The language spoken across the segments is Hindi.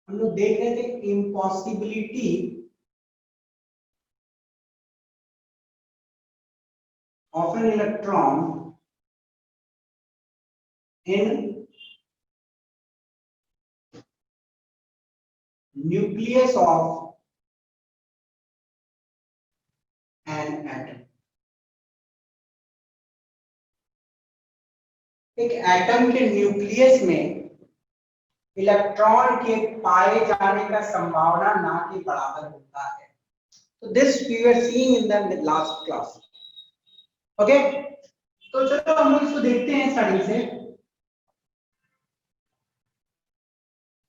हम लोग देख रहे थे impossibility of an electron in nucleus of an atom. एक एटम के न्यूक्लियस में इलेक्ट्रॉन के पाए जाने का संभावना ना के बराबर होता है। तो this we were seeing in the last class. Okay, तो चलो हम लोग इसको देखते हैं स्टडी से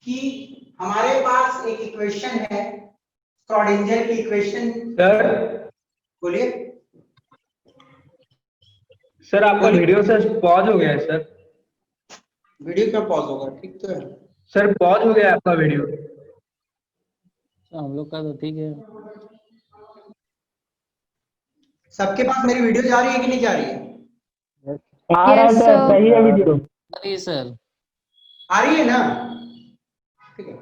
कि हमारे पास एक इक्वेशन है श्रोडिंगर की इक्वेशन। सर बोलिए। सर आपका वीडियो सर पॉज हो गया है सर। वीडियो क्यों पॉज होगा? ठीक तो है सर, पॉज हो गया है आपका वीडियो। हम लोग का तो ठीक है। सबके पास मेरी वीडियो जा रही है कि नहीं जा रही है? आ रहा है सर, सही है वीडियो। अरे सर आ रही है ना? ठीक है।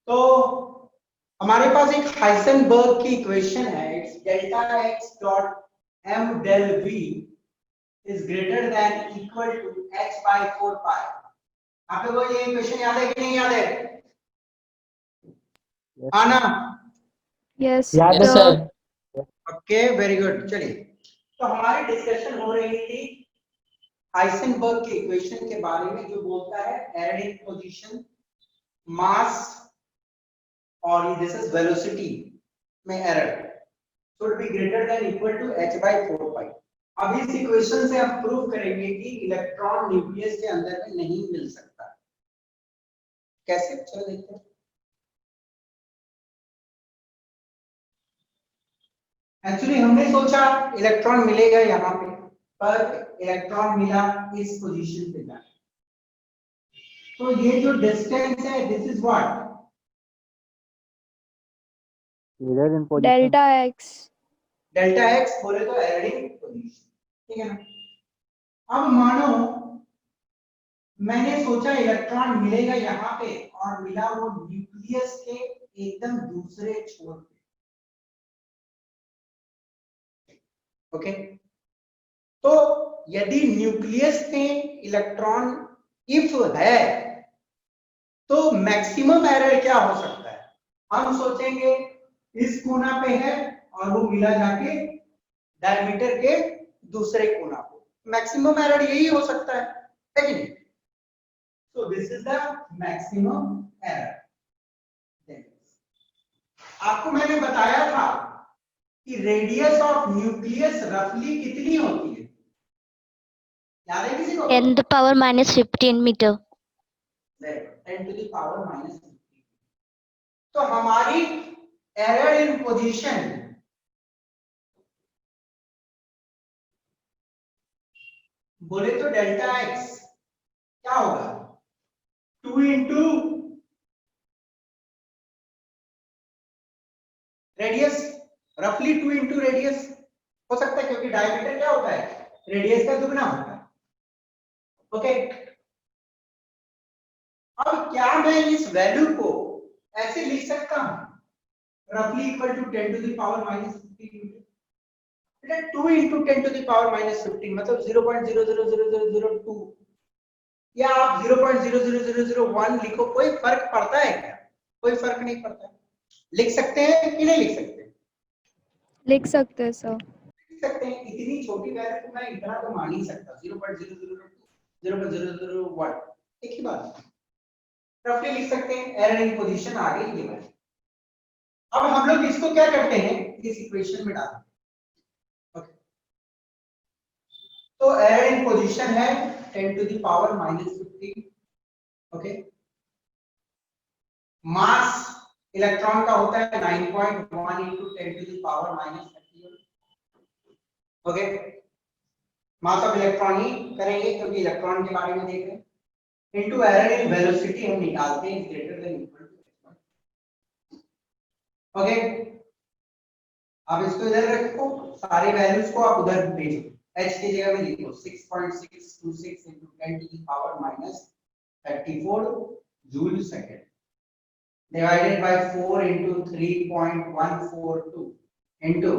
तो हमारे पास एक हाइसेनबर्ग की इक्वेशन है। It's delta x dot m del v is greater than equal to h by 4 pi. आप लोगों को ये इक्वेशन याद है कि नहीं याद है? आना यस याद है sir. Sir. Okay, very good. चलिए, तो हमारी डिस्कशन हो रही थी हाइसेनबर्ग की इक्वेशन के बारे में, जो बोलता है एरोडिक पोजीशन, मास और दिस इज वेलोसिटी में error should be greater than equal to h by 4 pi. अब इस इक्वेशन से हम प्रूव करेंगे कि इलेक्ट्रॉन न्यूक्लियस के अंदर में नहीं मिल सकता। कैसे? चलो देखते हैं। एक्चुअली हमने सोचा इलेक्ट्रॉन मिलेगा यहाँ पे, पर इलेक्ट्रॉन मिला इस पोजीशन पे जाके। तो ये जो डिस्टेंस है this is what? Delta x. Delta x बोले तो एरोडिक पोजीशन, ठीक है ना? अब मानो मैंने सोचा इलेक्ट्रॉन मिलेगा यहाँ पे और मिला वो न्यूक्लियस के एकदम दूसरे छोर पे। ओके, तो यदि न्यूक्लियस में इलेक्ट्रॉन इफ है तो मैक्सिमम एरर क्या हो सकता है? हम सोचेंगे इस कोना पे है और वो मिला जाके डायमीटर के दूसरे कोना पे। मैक्सिमम एरर यही हो सकता है कि नहीं? So this is the maximum error. आपको मैंने बताया था कि रेडियस ऑफ न्यूक्लियस रफली कितनी होती है? याद है किसी को? 10 to the power minus 15 meter. 10 to the power minus 15। तो हमारी एरर इन पोजीशन बोले तो डेल्टा एक्स क्या होगा? 2 इंटू रेडियस, रफली 2 इंटू रेडियस हो सकता है, क्योंकि डायमीटर क्या होता है? रेडियस का दुगना होता है। ओके, अब क्या मैं इस वैल्यू को ऐसे लिख सकता हूं? रफली equal to 10 to the power minus 15। बेटा 2 into 10 to the power minus 15 मतलब 0.00002, या आप 0.00001 लिखो, कोई फर्क पड़ता है क्या? कोई फर्क नहीं पड़ता। लिख सकते हैं कि नहीं लिख सकते? लिख सकते हैं सर। लिख सकते हैं। इतनी छोटी वैल्यू को मैं इतना तो मान ही सकता, 0.002 0.001, एक ही बात। रफली लिख सकते हैं, एरर इन पोजीशन आ गई ये वाली। अब हम लोग इसको क्या करते हैं, इस इक्वेशन में डालते हैं। ओके, तो एरर इन पोजीशन है 10 to the power minus 15। Okay, mass electron का होता है 9.1 into 10 to the power minus 31। Okay, mass of electron ही करेंगे क्योंकि इलेक्ट्रॉन के बारे में देख रहे हैं। इनटू एरर इन वेलोसिटी हम निकालते हैं greater than equal to. Okay, अब इसको इधर रखो, सारे वैल्यूज को आप उधर भेजो, h की जगह में लिखो 6.626 into 10 to the power minus 34 joule second divided by 4 into 3.142 into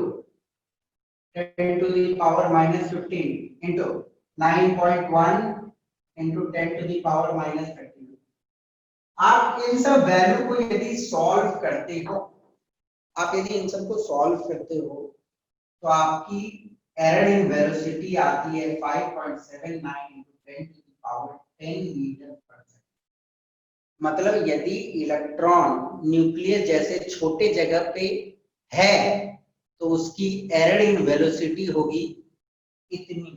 10 to the power minus 15 into 9.1 into 10 to the power minus 32। आप इन सब वैल्यू को यदि सॉल्व करते हो, आप यदि इन सब को सॉल्व करते हो तो आपकी एरर इन वेलोसिटी आती है 5.79 into 10 to the power 10 metre पर सेकंड। मतलब यदि इलेक्ट्रॉन न्यूक्लियस जैसे छोटे जगह पे है तो उसकी एरर इन वेलोसिटी होगी इतनी।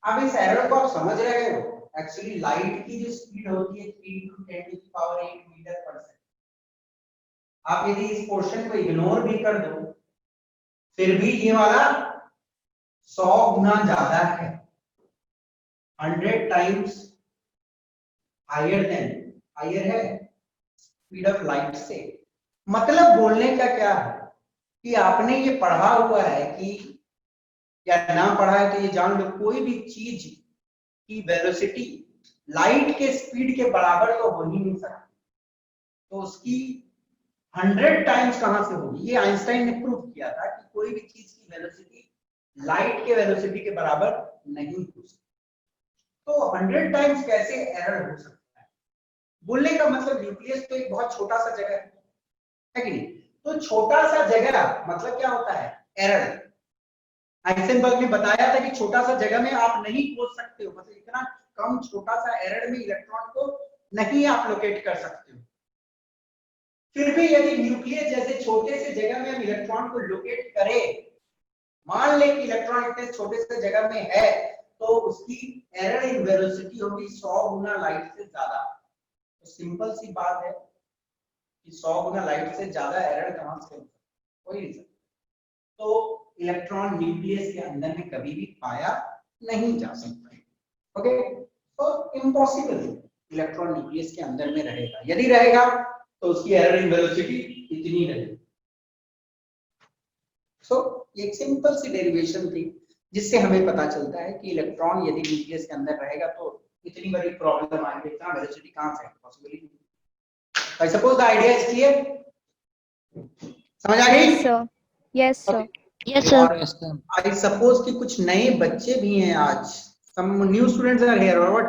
अब इस एरर को आप समझ रहे हो, एक्चुअली लाइट की जो स्पीड होती है 3 into 10 to the power 8 metre पर सेकंड। आप यदि इस पोर्शन को इग्नोर भी कर दो फिर भी ये वाला 100 गुना ज्यादा है, 100 टाइम्स हायर है स्पीड ऑफ लाइट से। मतलब बोलने का क्या है कि आपने ये पढ़ा हुआ है कि या ना पढ़ा है तो ये जान लो, कोई भी चीज की वेलोसिटी लाइट के स्पीड के बराबर तो हो ही नहीं सकती, तो उसकी 100 टाइम्स कहां से होगी। ये आइंस्टाइन ने प्रूव किया था कि कोई भी चीज की वेलोसिटी लाइट के वेलोसिटी के बराबर नहीं हो सकती। तो 100 टाइम्स कैसे एरर हो सकता है। बोलने का मतलब न्यूक्लियस तो एक बहुत छोटा सा जगह है कि नहीं, तो छोटा सा जगह मतलब क्या होता है, एरर। हाइसेनबर्ग ने बताया था कि छोटा सा जगह में आप नहीं खोज सकते हो, मतलब इतना कम छोटा सा एरर में इलेक्ट्रॉन को नहीं आप लोकेट कर सकते हो। फिर भी यदि न्यूक्लियस जैसे छोटे से जगह में हम इलेक्ट्रॉन को लोकेट करें, मान लें कि इलेक्ट्रॉन इतने छोटे से जगह में है तो उसकी एरर इन वेलोसिटी होगी 100 गुना लाइट से ज्यादा। तो सिंपल सी बात है कि 100 गुना लाइट से ज्यादा एरर कहां से हो, कोई नहीं। तो इलेक्ट्रॉन न्यूक्लियस के अंदर में कभी भी पाया नहीं जा सकता। ओके, तो इम्पॉसिबल इलेक्ट्रॉन न्यूक्लियस के अंदर में रहेगा, यदि रहेगा तो उसकी एरर इन वेलोसिटी इतनी रहेगी। सो ये एक सिंपल सी डेरिवेशन थी जिससे हमें पता चलता है कि इलेक्ट्रॉन यदि न्यूक्लियस के अंदर रहेगा तो इतनी बड़ी प्रॉब्लम आएगी, इतना वेलोसिटी कहां से आएगी, पॉसिबिलिटी नहीं। I suppose the idea is clear, समझ आ गई? Yes sir. Yes, sir. और आई सपोज कि कुछ नए बच्चे भी हैं आज, some new students are here और व्हाट?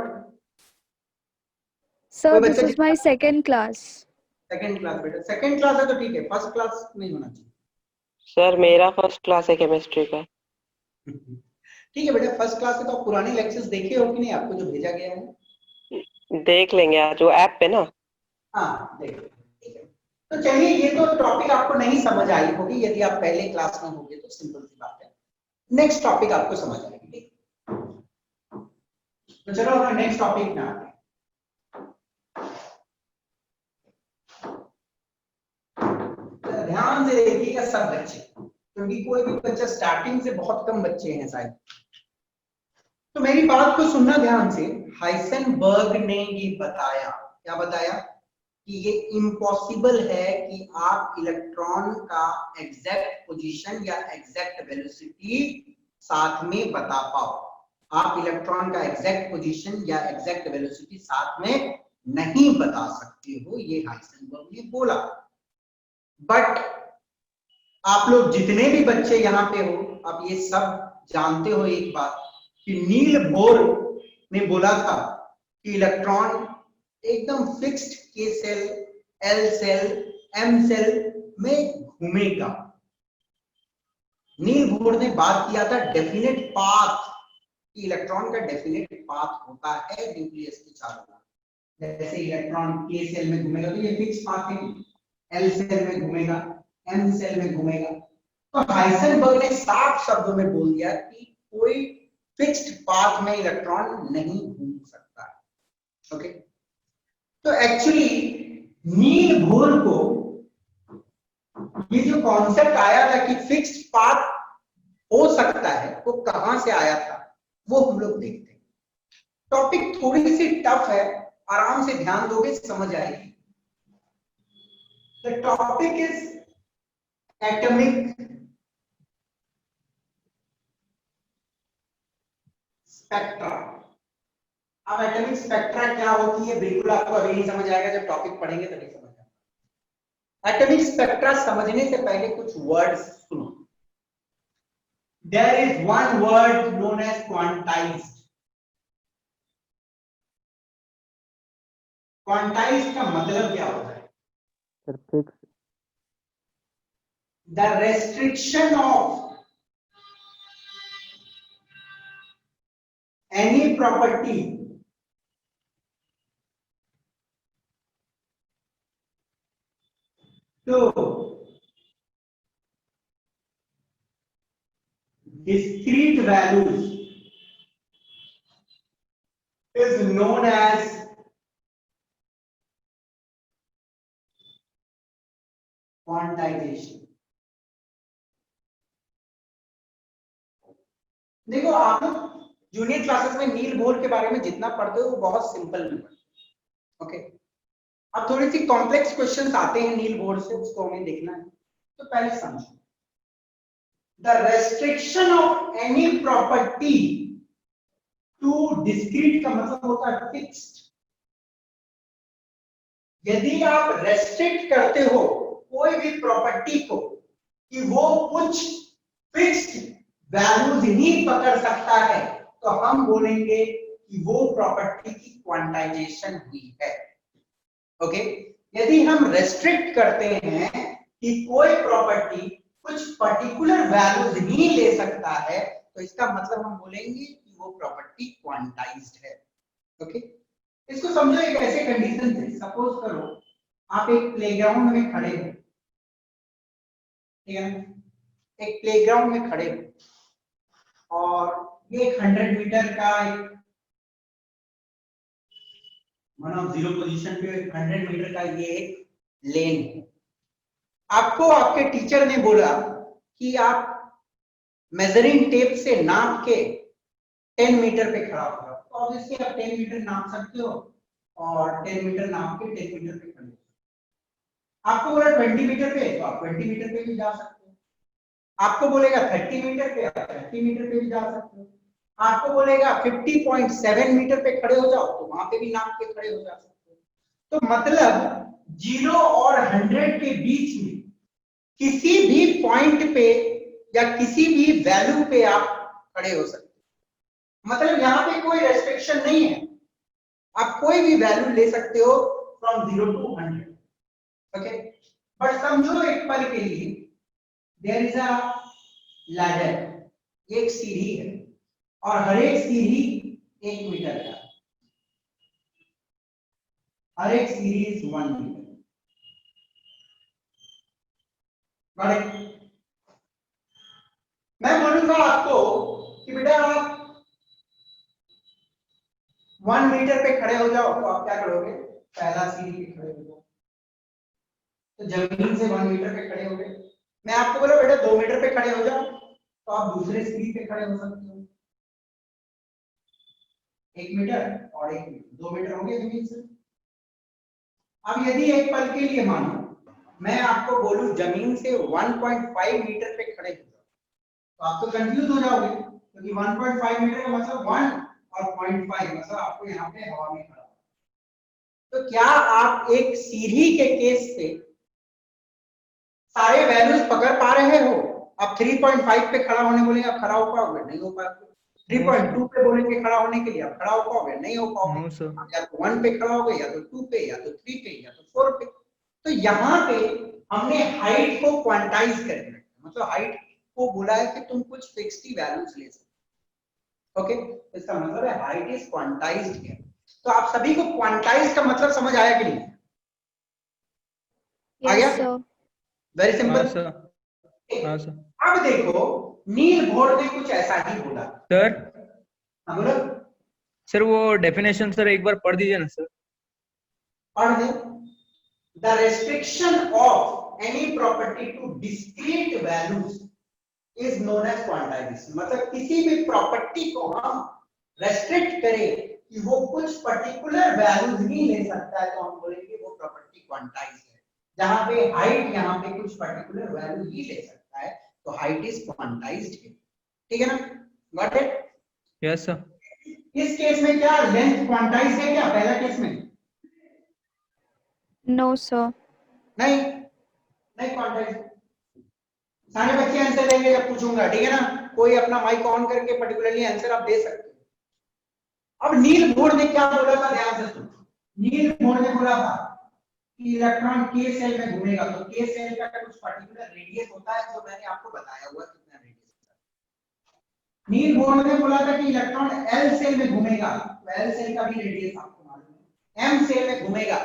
Sir, कोई this बच्चा is my second class. Second class, बेटा सेकंड क्लास है तो ठीक है, फर्स्ट क्लास नहीं होना चाहिए। सर मेरा फर्स्ट क्लास है केमिस्ट्री का। ठीक है बेटा, फर्स्ट क्लास है तो आप पुराने लेक्चर्स देखे हो कि नहीं, आपको जो भेजा गया है? देख लेंगे आज वो ऐप पे ना। हाँ देख लो, ठीक है। तो चलिए, ये तो टॉपिक आपको नहीं समझ आई होगी, यदि आप पहले क्लास में होंगे तो सिंपल सी बात है। नेक्स्ट टॉपिक आपको समझ आएगी, ठीक। तो चलो अपना नेक्स्ट टॉपिक में आते हैं। ध्यान से देखिएगा सब बच्चे, क्योंकि कोई भी बच्चा स्टार्टिंग से बहुत कम बच्चे हैं शायद, तो मेरी बात को सुनना ध्यान से। हाइसेनबर्ग ने ये बताया, क्या बताया, कि ये इम्पॉसिबल है कि आप इलेक्ट्रॉन का एग्जैक्ट पोजीशन या एग्जैक्ट वेलोसिटी साथ में बता पाओ। आप इलेक्ट्रॉन का एग्जैक्ट पोजीशन या एग्जैक्ट वेलोसिटी साथ में नहीं बता सकते हो, ये हाइसेनबर्ग ने बोला। बट आप लोग जितने भी बच्चे यहाँ पे हो, आप ये सब जानते हो एक बात, कि नील बोर ने बोला था कि इलेक्ट्रॉन एकदम फिक्स्ड के shell, L shell, M shell में घूमेगा। नील बोर ने बात किया था डेफिनेट पाथ, कि इलेक्ट्रॉन का डेफिनेट पाथ होता है न्यूक्लियस के चारों तरफ। जैसे इलेक्ट्रॉन के सेल में घूमेगा तो ये फिक्स पाथ है, एल सेल में घूमेगा, एम सेल में घूमेगा। तो हाइसेनबर्ग ने साफ शब्दों में बोल दिया कि कोई फिक्स्ड पाथ में इलेक्ट्रॉन नहीं घूम सकता है। ओके, तो एक्चुअली नील बोर को ये जो कॉन्सेप्ट आया था कि फिक्स्ड पाथ हो सकता है, वो कहां से आया था वो हम लोग देखते हैं। टॉपिक थोड़ी सी टफ है, आराम से ध्यान दोगे समझ आएगी। The topic is atomic spectra. अब एटॉमिक स्पेक्ट्रा क्या होती है बिल्कुल आपको अभी नहीं समझ आएगा, जब टॉपिक पढ़ेंगे तभी समझ आएगा। एटॉमिक स्पेक्ट्रा समझने से पहले कुछ वर्ड्स सुनो। There is one word known as quantized. Quantized का मतलब क्या होता है? Sir fix. The restriction of any property to discrete values is known as quantization। देखो आप लोग जूनियर क्लासेस में नील बोर के बारे में जितना पढ़ते हो वो बहुत सिंपल है, ओके। अब थोड़ी सी कॉम्प्लेक्स क्वेश्चंस आते हैं नील बोर्ड से, उसको हमें देखना है। तो पहले समझो, the restriction of any property to discrete का मतलब होता है फिक्स्ड। यदि आप रेस्ट्रिक्ट करते हो कोई भी प्रॉपर्टी को कि वो कुछ फिक्स्ड वैल्यूज ही पकड़ सकता है, तो हम बोलेंगे कि वो प्रॉपर्टी की क्वांटाइजेशन हुई है, ओके। यदि हम रेस्ट्रिक्ट करते हैं कि कोई प्रॉपर्टी कुछ पर्टिकुलर वैल्यूज ही ले सकता है, तो इसका मतलब हम बोलेंगे कि वो प्रॉपर्टी क्वांटाइज्ड है, ओके। इसको समझो एक ऐसे कंडीशन से, सपोज करो आप एक प्लेग्राउंड में खड़े हो, ठीक है ना, एक प्लेग्राउंड में खड़े हो और ये 100 मीटर का एक वन ऑफ जीरो पोजीशन पे 100 मीटर का ये एक लेन है। आपको आपके टीचर ने बोला कि आप मेजरिंग टेप से नाप के 10 मीटर पे खड़ा हो, तो ऑब्वियसली आप 10 मीटर नाप सकते हो और 10 मीटर नाप के 10 मीटर पे खड़े हो। आपको बोला 20 मीटर पे, तो आप 20 मीटर पे भी जा सकते हो। आपको बोलेगा 30 मीटर पे, आप 30 मीटर पे भी जा सकते हो। आपको बोलेगा 50.7 मीटर पे खड़े हो जाओ, तो वहां पे भी नाप के खड़े हो जा सकते हो। तो मतलब 0 और 100 के बीच में किसी भी पॉइंट पे या किसी भी वैल्यू पे आप खड़े हो सकते हो। मतलब यहाँ पे कोई रेस्ट्रिक्शन नहीं है, आप कोई भी वैल्यू ले सकते हो फ्रॉम 0 to 100, ओके। बट समझो एक पल के लिए देयर इज अ लैडर, एक सीढ़ी है और हर एक सीढ़ी 1 मीटर का, हर एक सीढ़ी इज 1 मीटर। मैं बोलूंगा आपको कि बेटा आप 1 मीटर पे खड़े हो जाओ, तो आप क्या करोगे? पहला सीढ़ी पे खड़े हो जाओ, तो जमीन से 1 मीटर पे खड़े हो गए। मैं आपको बोला बेटा 2 मीटर पे खड़े हो जाओ, तो आप दूसरे सीढ़ी पे खड़े हो सकते हो। 1 मीटर और 1 मीटर, 2 मीटर हो गए जमीन से। अब यदि एक पल के लिए मानो मैं आपको बोलूं जमीन से 1.5 मीटर पे खड़े हो जाओ, तो आप तो कंफ्यूज हो जाओगे, क्योंकि 1.5 मीटर का मतलब 1 और 0.5 मतलब आपको यहाँ पे हवा में खड़ा। तो क्या आप एक सीढ़ी के केस से सारे वैल्यूज पकड़ पा रहे हो? आप 3.5 पे खड़ा होने बोलेंगे, आप खड़ा हो पाओगे? नहीं हो पाओगे। 3.2 पे बोलेंगे खड़ा होने के लिए, आप खड़ा हो पाओगे? नहीं हो पाओगे। आप या तो 1 पे खड़ा होगे, या तो 2 पे, या तो 3 पे, या तो 4 पे। तो यहाँ पे हमने हाइट को क्वांटाइज करना है, मतलब हाइट को बोला है कि तुम कुछ फिक्स्ड वैल्यूज ले सकते हो, ओके। इसका मतलब है हाइट इज क्वांटाइज्ड हियर। तो आप सभी को क्वांटाइज का मतलब समझ आया कि नहीं? आ गया? Yes, sir. Very simple. हाँ सर। अब देखो नील बोर्ड ने कुछ ऐसा ही बोला। सर हाँ बोलो। सर वो डेफिनेशन सर एक बार पढ़ दीजिए ना सर। पढ़ दे। The restriction of any property to discrete values is known as quantization. मतलब किसी भी प्रॉपर्टी को हम रेस्ट्रिक्ट करें कि वो कुछ पर्टिकुलर वैल्यूज ही ले सकता है, तो हम बोलेंगे वो प्रॉपर्टी क्वांटाइज्ड है। जहां पे हाइट यहाँ पे कुछ पर्टिकुलर वैल्यू ही ले सकता है, तो हाइट इज क्वांटाइज्ड है, ठीक है ना? Got it? Yes sir. इस केस में क्या लेंथ क्वांटाइज है क्या पहला केस में? No, sir. नहीं, नहीं क्वांटाइज। सारे बच्चे आंसर देंगे जब पूछूंगा, ठीक है ना? कोई अपना माइक ऑन करके पर्टिकुलरली आंसर आप दे सकते हो। अब नील बोर्ड ने क्या बोला था, ध्यान से सुनो। नील बोर्ड ने बोला था कि इलेक्ट्रॉन के सेल में घूमेगा, तो के सेल का कुछ पर्टिकुलर रेडियस होता है जो मैंने आपको बताया हुआ कितना रेडियस होता है। नील बोर्ड ने बोला था कि इलेक्ट्रॉन एल सेल में घूमेगा, तो एल सेल का भी रेडियस आपको मालूम है। एम सेल में घूमेगा,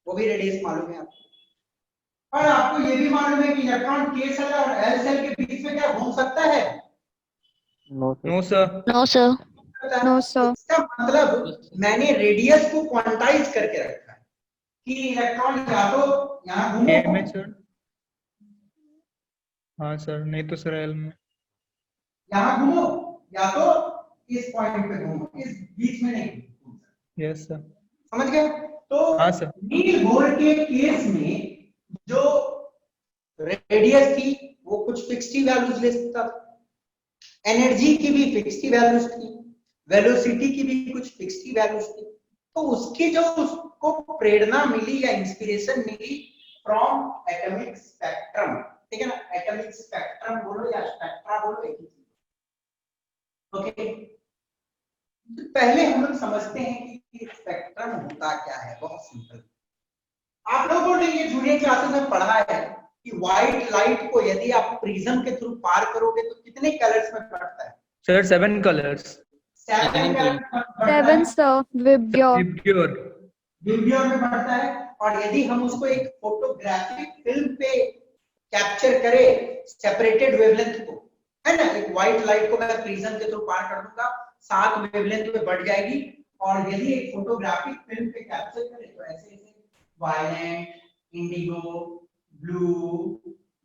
वो भी रेडियस मालूम है आपको। और आपको ये भी मालूम है कि इलेक्ट्रॉन के सेल और एल सेल के बीच में क्या घूम सकता है? No sir. No sir. No, sir. No, sir. इसका मतलब मैंने रेडियस को क्वांटाइज करके रखा है कि इलेक्ट्रॉन या तो यहाँ घूमो, ए में सर। हाँ सर, नहीं तो सर एल में। यहाँ घूमो, या तो इस पॉइंट पे घूमो, इस बीच में नहीं घूम सकते। Yes sir. समझ गए? तो हाँ सर। नील बोर्ड के केस में जो रेडियस थी वो कुछ फिक्स्ड वैल्यूज ले सकता था, एनर्जी की भी फिक्स्ड वैल्यूज थी, वेलोसिटी की भी कुछ फिक्स्ड वैल्यूज थी। तो उसकी जो उसको प्रेरणा मिली या इंस्पिरेशन मिली फ्रॉम एटॉमिक स्पेक्ट्रम, ठीक है ना? एटॉमिक स्पेक्ट्रम बोलो या स्पेक्ट्रा बोलो, एक ही चीज। ओके, तो पहले हम लोग समझते हैं कि स्पेक्ट्रम होता क्या है। बहुत सिंपल, आप लोगों ने ये जूनियर क्लासेस में पढ़ा है कि व्हाइट लाइट को यदि आप प्रिज्म के थ्रू पार करोगे तो कितने कलर्स में पड़ता है? Sir 7 colours. 7 Seven, sir. Vibgyor. VIBGYOR. VIBGYOR में पड़ता है। और यदि हम उसको एक फोटोग्राफिक फिल्म पे कैप्चर करें सेपरेटेड वेवलेंथ को, है ना, एक व्हाइट लाइट को मैं प्रिज्म के थ्रू पार कर दूंगा, 7 वेवलेंथ में बढ़ जाएगी। और यदि एक फोटोग्राफिक फिल्म पे कैप्चर करें तो ऐसे ऐसे violet, indigo, blue,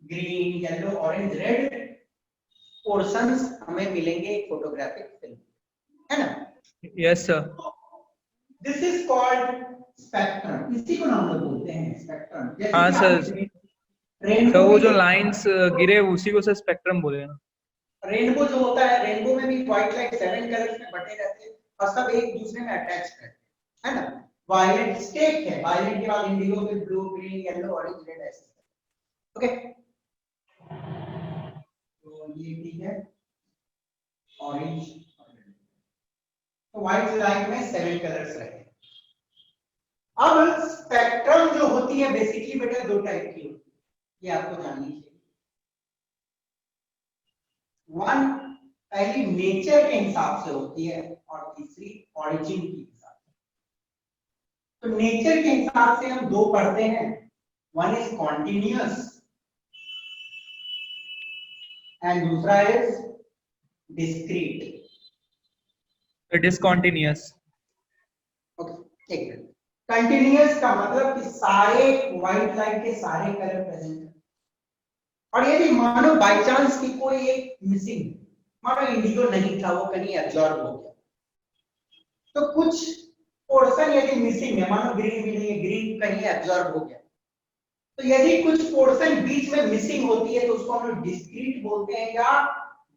green, yellow, orange, red portions हमें मिलेंगे एक फोटोग्राफिक फिल्म, है ना? Yes sir. This is called spectrum. इसी को हम लोग बोलते हैं स्पेक्ट्रम। हाँ सर। तो वो जो लाइंस गिरे उसी को सर स्पेक्ट्रम बोले ना। रेनबो जो होता है, रेनबो में भी व्हाइट लाइट 7 कलर्स में बटे रहते हैं और सब एक दूसरे में अटैच रहते हैं, है ना? वायलेट स्टेक है, वायलेट के बाद इंडिगो, फिर blue, green, yellow, orange, red ऐसे। ओके, तो ये ठीक है, ऑरेंज, तो व्हाइट लाइट में 7 कलर्स रहते हैं। अब स्पेक्ट्रम जो होती है बेसिकली बेटा 2 टाइप की होती है, ये आपको जाननी चाहिए। वन पहली नेचर के हिसाब से होती है और तीसरी ऑरिजिन के हिसाब से। तो नेचर के हिसाब से हम 2 पढ़ते हैं, वन इज कॉन्टिन्यूअस एंड दूसरा इज डिस्क्रीट। डिसकंटिन्यूअस। ओके, एक मिनट। कंटिन्यूअस का मतलब कि सारे व्हाइट लाइट के सारे कलर प्रेजेंट है, और यदि मानो बाय चांस की कोई एक मिसिंग, मानो इंडिगो नहीं था, वो कहीं एब्जॉर्ब हो गया, तो कुछ पोर्शन यदि मिसिंग है, मानो ग्रीन भी नहीं है, ग्रीन कहीं एब्जॉर्ब हो गया, तो यदि कुछ पोर्शन बीच में मिसिंग होती है तो उसको हम लोग डिस्क्रीट बोलते हैं या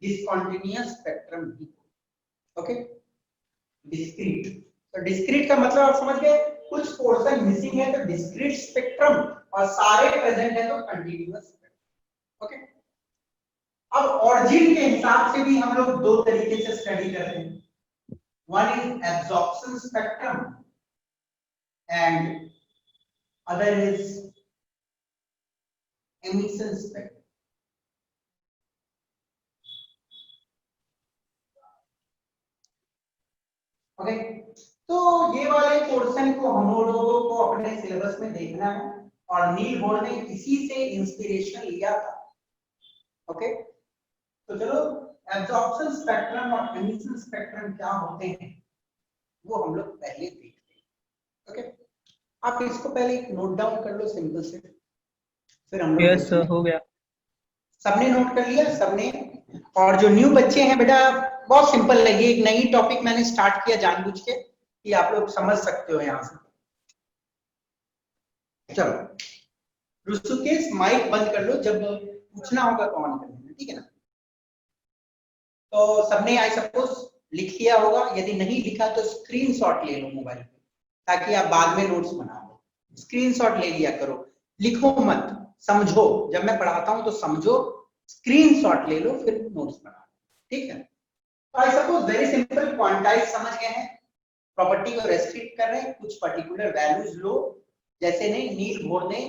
डिसकंटिन्यूअस स्पेक्ट्रम भी। Okay, discrete. तो डिस्क्रीट का मतलब आप समझ गए, कुछ पोर्शन मिसिंग है तो डिस्क्रीट स्पेक्ट्रम, और सारे प्रेजेंट है तो कंटीन्यूअस स्पेक्ट्रम। ओके, अब ऑरिजिन के हिसाब से भी हम लोग 2 तरीके से स्टडी करते हैं, one is absorption spectrum and other is emission spectrum. Okay, तो ये वाले पोर्शन को हम लोगों को अपने सिलेबस में देखना है, और नील बोर्ड ने इसी से इंस्पिरेशन लिया था। ओके, तो चलो एब्जॉर्प्शन स्पेक्ट्रम और एमिशन स्पेक्ट्रम क्या होते हैं वो हम लोग पहले देखते हैं। ओके, आप इसको पहले एक नोट डाउन कर लो सिंपल से, फिर हम लोग यस सर, हो गया। सबने नोट कर लिया सबने? और जो न्यू बच्चे हैं बेटा, बहुत सिंपल है, ये एक नई टॉपिक मैंने स्टार्ट किया जानबूझ के कि आप लोग समझ सकते हो यहां से। चलो ऋषिकेश माइक बंद कर लो, जब पूछना होगा तो ऑन कर लेना, ठीक है ना? तो सबने आई सपोज लिख लिया होगा, यदि नहीं लिखा तो स्क्रीनशॉट ले लो मोबाइल पे, ताकि आप बाद में नोट्स बना लो। स्क्रीनशॉट ले लिया करो, लिखो मत, समझो। जब मैं पढ़ाता हूं तो समझो, स्क्रीनशॉट ले लो, फिर नोट्स बना लो, ठीक है। तो I suppose very simple, quantize समझ गए हैं, प्रॉपर्टी को रेस्ट्रिक्ट कर रहे हैं, कुछ पर्टिकुलर वैल्यूज लो। जैसे ने नील बोर ने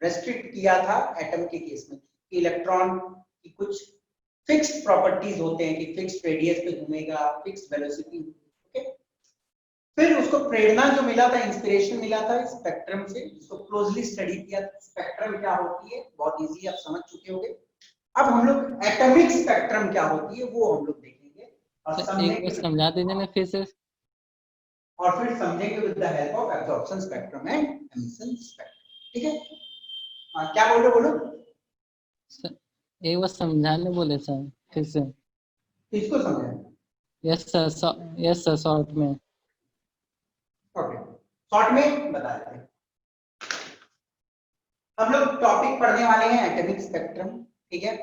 रेस्ट्रिक्ट किया था एटम के केस में, इलेक्ट्रॉन की कुछ फिक्स्ड प्रॉपर्टीज होते हैं कि फिक्स्ड रेडियस पे घूमेगा, फिक्स्ड वेलोसिटी, ओके। फिर उसको प्रेरणा जो मिला था, इंस्पिरेशन मिला था स्पेक्ट्रम से, जिसको क्लोजली स्टडी किया। स्पेक्ट्रम क्या होती है, बहुत इजी, आप समझ चुके होंगे। अब हम लोग एटॉमिक स्पेक्ट्रम क्या होती है वो हम लोग देखेंगे और एक समझेंगे, बार समझा दीजिए ना फिर से। और फिर समझेंगे with the help of absorption spectrum and emission spectrum, ठीक है। क्या बोल रहे, बोलो। सर, एक बार समझाने बोले सर फिर से। इसको समझाएं। यस सर, शॉर्ट में। ओके, शॉर्ट में बता देते हैं। हम लोग टॉपिक पढ़ने वाले हैं एटॉमिक स्पेक्ट्रम, ठीक है।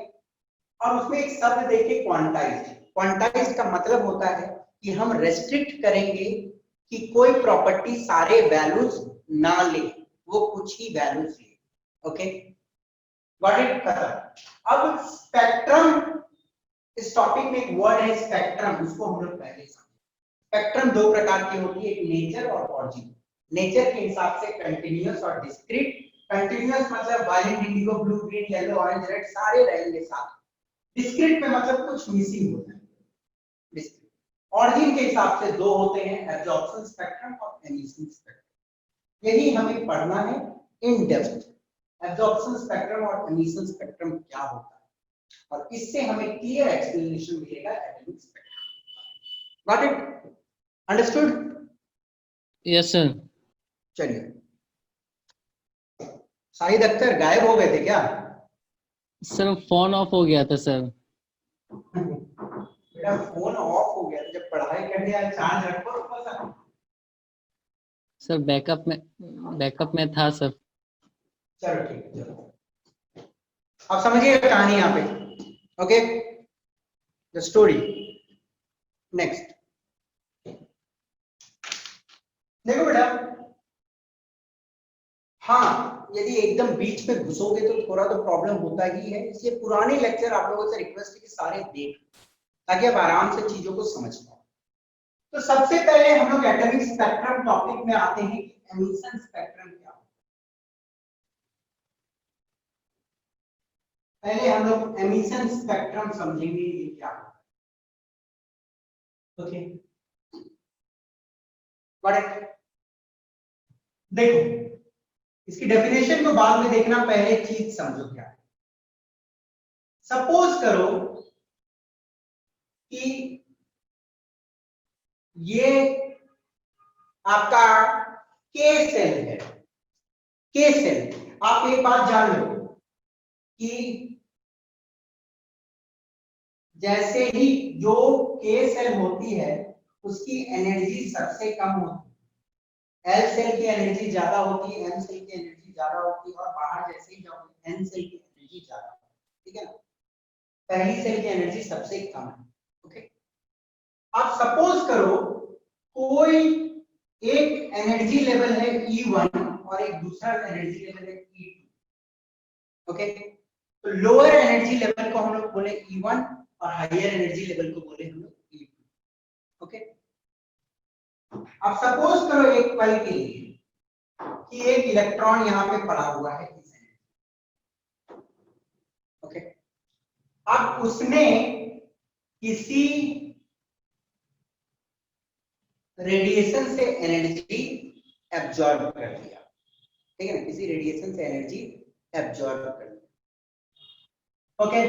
और उसमें एक शब्द देखिए, क्वांटाइज्ड। क्वांटाइज्ड का मतलब होता है कि हम रेस्ट्रिक्ट करेंगे कि कोई प्रॉपर्टी सारे वैल्यूज ना ले, वो कुछ ही वैल्यूज ले, ओके। गॉट इट, खत्म। अब स्पेक्ट्रम, इस टॉपिक में एक वर्ड है स्पेक्ट्रम, उसको हम लोग पहले समझें। स्पेक्ट्रम दो प्रकार की होती है, एक नेचर और ऑरिजिन। नेचर के हिसाब से कंटिन्यूअस और डिस्क्रीट। कंटिन्यूअस मतलब violet, indigo, blue, green, yellow, orange, red सारे रहेंगे साथ। डिस्क्रीट में मतलब कुछ मिसिंग होता है, डिस्क्रीट। ऑरिजिन के हिसाब से दो होते हैं, एब्जॉर्प्शन स्पेक्ट्रम और एमिशन स्पेक्ट्रम। यही हमें पढ़ना है इन डेप्थ, एब्जॉर्प्शन स्पेक्ट्रम और एमिशन स्पेक्ट्रम क्या होता है, और इससे हमें क्लियर एक्सप्लेनेशन मिलेगा atomic spectrum. Got it, understood? Yes sir. चलिए, शाहिद अख्तर गायब हो गए थे क्या? सर फोन ऑफ हो गया था सर। मेरा फोन ऑफ हो गया था जब पढ़ाई करने आया, चार्ज रखो ऊपर से। सर बैकअप में था सर। चलो ठीक है, चलो अब समझिएगा कहानी यहाँ पे, ओके। The story next. देखो बेटा, हाँ, यदि एकदम बीच में घुसोगे तो थोड़ा तो प्रॉब्लम होता ही है, इसलिए पुराने लेक्चर आप लोगों से रिक्वेस्ट है कि सारे देख, ताकि आप आराम से चीजों को समझ पाओ। तो सबसे पहले हम लोग एटॉमिक स्पेक्ट्रम टॉपिक में आते हैं कि एमिशन स्पेक्ट्रम क्या होता है। पहले हम लोग एमिशन स्पेक्ट्रम समझेंगे ये क्या होता है, ओके। देखो, इसकी डेफिनेशन को बाद में देखना, पहले चीज समझो क्या है। सपोज करो कि ये आपका के सेल है। के सेल, आप एक बात जान लो कि जैसे ही जो के सेल होती है उसकी एनर्जी सबसे कम होती है। एल सेल की एनर्जी ज्यादा होती है, एम सेल की एनर्जी ज्यादा होती है, और बाहर जैसे ही जाओगे एन सेल की एनर्जी ज्यादा होती है, ठीक है ना। पहली सेल की एनर्जी सबसे कम है, ओके। आप सपोज करो कोई एक एनर्जी लेवल है E1 और एक दूसरा एनर्जी लेवल है E2, ओके। तो लोअर एनर्जी लेवल को हम लोग बोले E1 और हायर एनर्जी लेवल को बोले हम लोग E2, ओके। अब सपोज करो एक पल के लिए कि एक इलेक्ट्रॉन यहाँ पे पड़ा हुआ है, ओके। अब उसने किसी रेडिएशन से एनर्जी एब्जॉर्ब कर लिया, ठीक है ना, किसी रेडिएशन से एनर्जी एब्जॉर्ब कर लिया, ओके।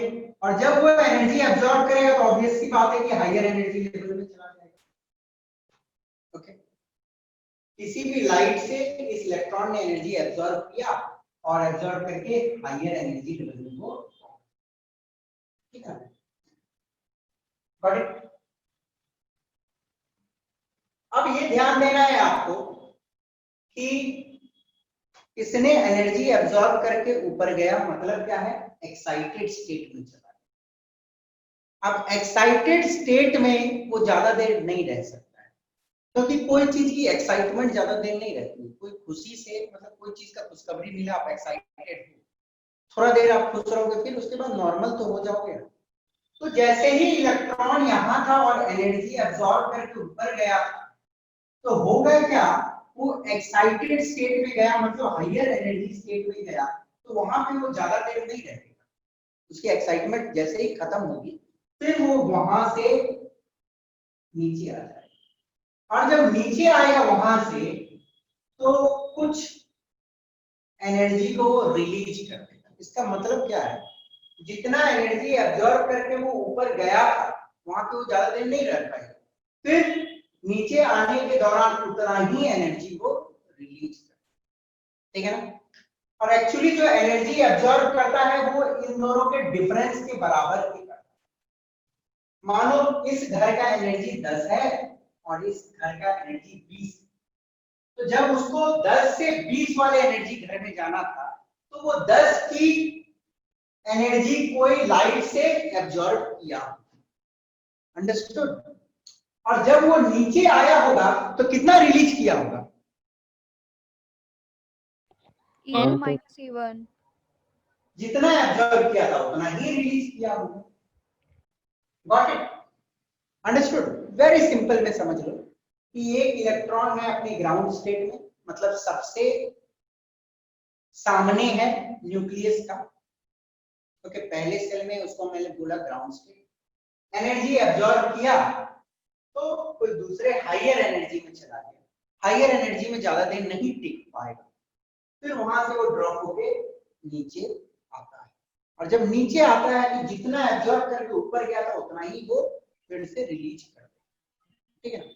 और जब वो एनर्जी एब्जॉर्ब करेगा तो ऑब्वियस सी बात है कि हायर एनर्जी लेवल में चला जाएगा, ओके। किसी भी लाइट से इस इलेक्ट्रॉन ने एनर्जी एब्जॉर्ब किया और एब्जॉर्ब करके हायर एनर्जी लेवल में वो, ठीक है। बट अब ये ध्यान देना है आपको कि इसने एनर्जी एब्जॉर्ब करके ऊपर गया, मतलब क्या है, एक्साइटेड स्टेट में चला गया, अब एक्साइटेड स्टेट में वो ज्यादा देर नहीं रह सकता है, क्योंकि कोई चीज की एक्साइटमेंट ज्यादा देर नहीं रहती। कोई खुशी से, मतलब कोई चीज का खुशखबरी मिला, आप एक्साइटेड हो, थोड़ा देर आप खुश रहोगे, फिर उसके बाद नॉर्मल तो हो जाओगे। तो जैसे ही इलेक्ट्रॉन यहाँ था और एनर्जी एब्जॉर्ब करके ऊपर गया, तो हो गया क्या, वो एक्साइटेड स्टेट में गया, मतलब हायर एनर्जी स्टेट में गया, तो वहां पे वो ज्यादा देर नहीं रहेगा। उसकी एक्साइटमेंट जैसे ही खत्म होगी, फिर वो वहां से नीचे आ जाएगा। और जब नीचे आएगा वहां से, तो कुछ एनर्जी को रिलीज कर देगा। इसका मतलब क्या है, जितना एनर्जी एब्जॉर्ब करके वो ऊपर गया था, वहां पे वो ज्यादा देर नहीं रह पाएगा, फिर नीचे आने के दौरान उतना ही एनर्जी को रिलीज कर, ठीक है ना। और एक्चुअली जो एनर्जी एब्जॉर्ब करता है वो इन दोनों के डिफरेंस के बराबर ही करता है। मानो इस घर का एनर्जी 10 है और इस घर का एनर्जी 20, तो जब उसको 10 से 20 वाले एनर्जी घर में जाना था, तो वो 10 की एनर्जी कोई लाइट से एब्जॉर्ब किया, अंडरस्टूड। और जब वो नीचे आया होगा तो कितना रिलीज किया होगा, E2 minus E1. जितना एब्जॉर्ब किया था उतना ही रिलीज किया होगा। Got it, understood. Very simple में समझ लो कि एक इलेक्ट्रॉन है अपने ग्राउंड स्टेट में, मतलब सबसे सामने है न्यूक्लियस का, ओके, पहले सेल में, उसको मैंने बोला ग्राउंड स्टेट। एनर्जी एब्जॉर्ब किया तो कोई दूसरे हायर एनर्जी में चला गया, हायर एनर्जी में ज्यादा देर नहीं टिक पाएगा, फिर वहां से वो ड्रॉप होके नीचे आता है। और जब नीचे आता है तो जितना एब्जॉर्ब करके ऊपर गया था उतना ही वो फिर से रिलीज कर देगा, ठीक है ना।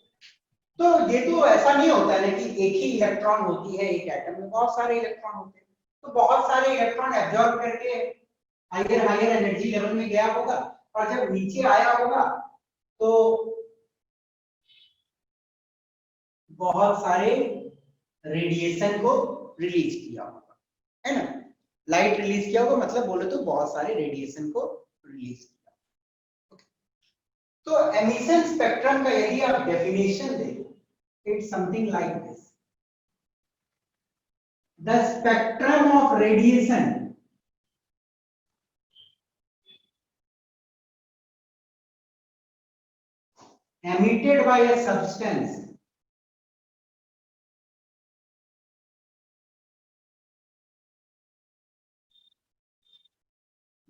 तो ये तो ऐसा नहीं होता है कि एक ही इलेक्ट्रॉन होती है, एक एटम में बहुत सारे इलेक्ट्रॉन होते हैं, तो बहुत सारे इलेक्ट्रॉन एब्जॉर्ब करके हायर एनर्जी लेवल में गया होगा, और जब नीचे आया होगा तो बहुत सारे रेडिएशन को रिलीज किया होगा, है ना। लाइट रिलीज किया होगा, मतलब बोले तो बहुत सारे रेडिएशन को रिलीज किया। okay. तो एमिशन स्पेक्ट्रम का यदि आप डेफिनेशन देखो, it's something like this: the spectrum of radiation emitted by a substance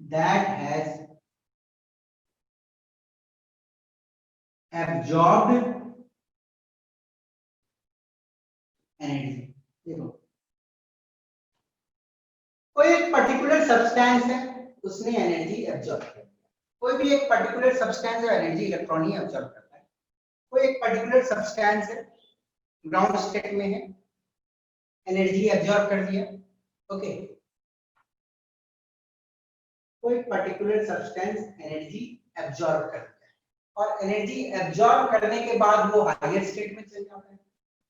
that has absorbed energy। देखो, कोई एक पर्टिकुलर सब्सटेंस है, उसने एनर्जी एब्जॉर्ब कर दिया। कोई भी एक पर्टिकुलर सब्सटेंस है, एनर्जी इलेक्ट्रॉन ही एब्जॉर्ब करता है। कोई एक पर्टिकुलर सब्सटेंस है, ग्राउंड स्टेट में है, एनर्जी एब्जॉर्ब कर दिया, ओके। कोई पर्टिकुलर सब्सटेंस एनर्जी एब्जॉर्ब कर दिया, और एनर्जी एब्जॉर्ब करने के बाद वो हायर स्टेट में चल जाता है,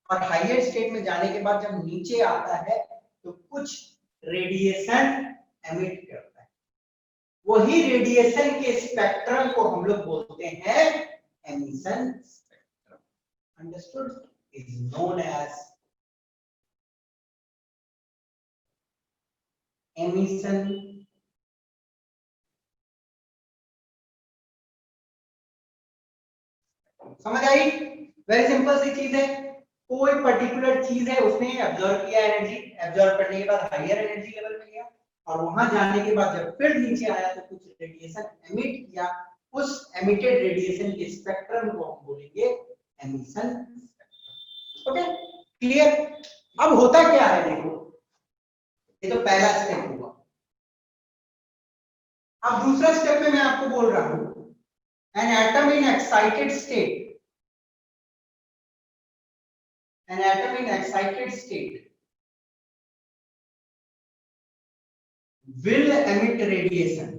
और हायर स्टेट में जाने के बाद जब नीचे आता है तो कुछ रेडिएशन एमिट करता है। वही रेडिएशन के स्पेक्ट्रम को हम लोग बोलते हैं emission spectrum, understood, is known as emission समझ आई। वेरी सिंपल सी चीज है, कोई पर्टिकुलर चीज है, उसने एब्जॉर्ब किया एनर्जी, एब्जॉर्ब करने के बाद हायर एनर्जी लेवल में गया, और वहां जाने के बाद जब फिर नीचे आया तो कुछ रेडिएशन एमिट किया, उस एमिटेड रेडिएशन के स्पेक्ट्रम को हम बोलेंगे एमिशन स्पेक्ट्रम। Okay, clear. अब होता क्या है, देखो, ये तो पहला स्टेप हुआ। अब दूसरा स्टेप में मैं आपको बोल रहा हूं, an atom in excited state, an atom in excited state will emit radiation।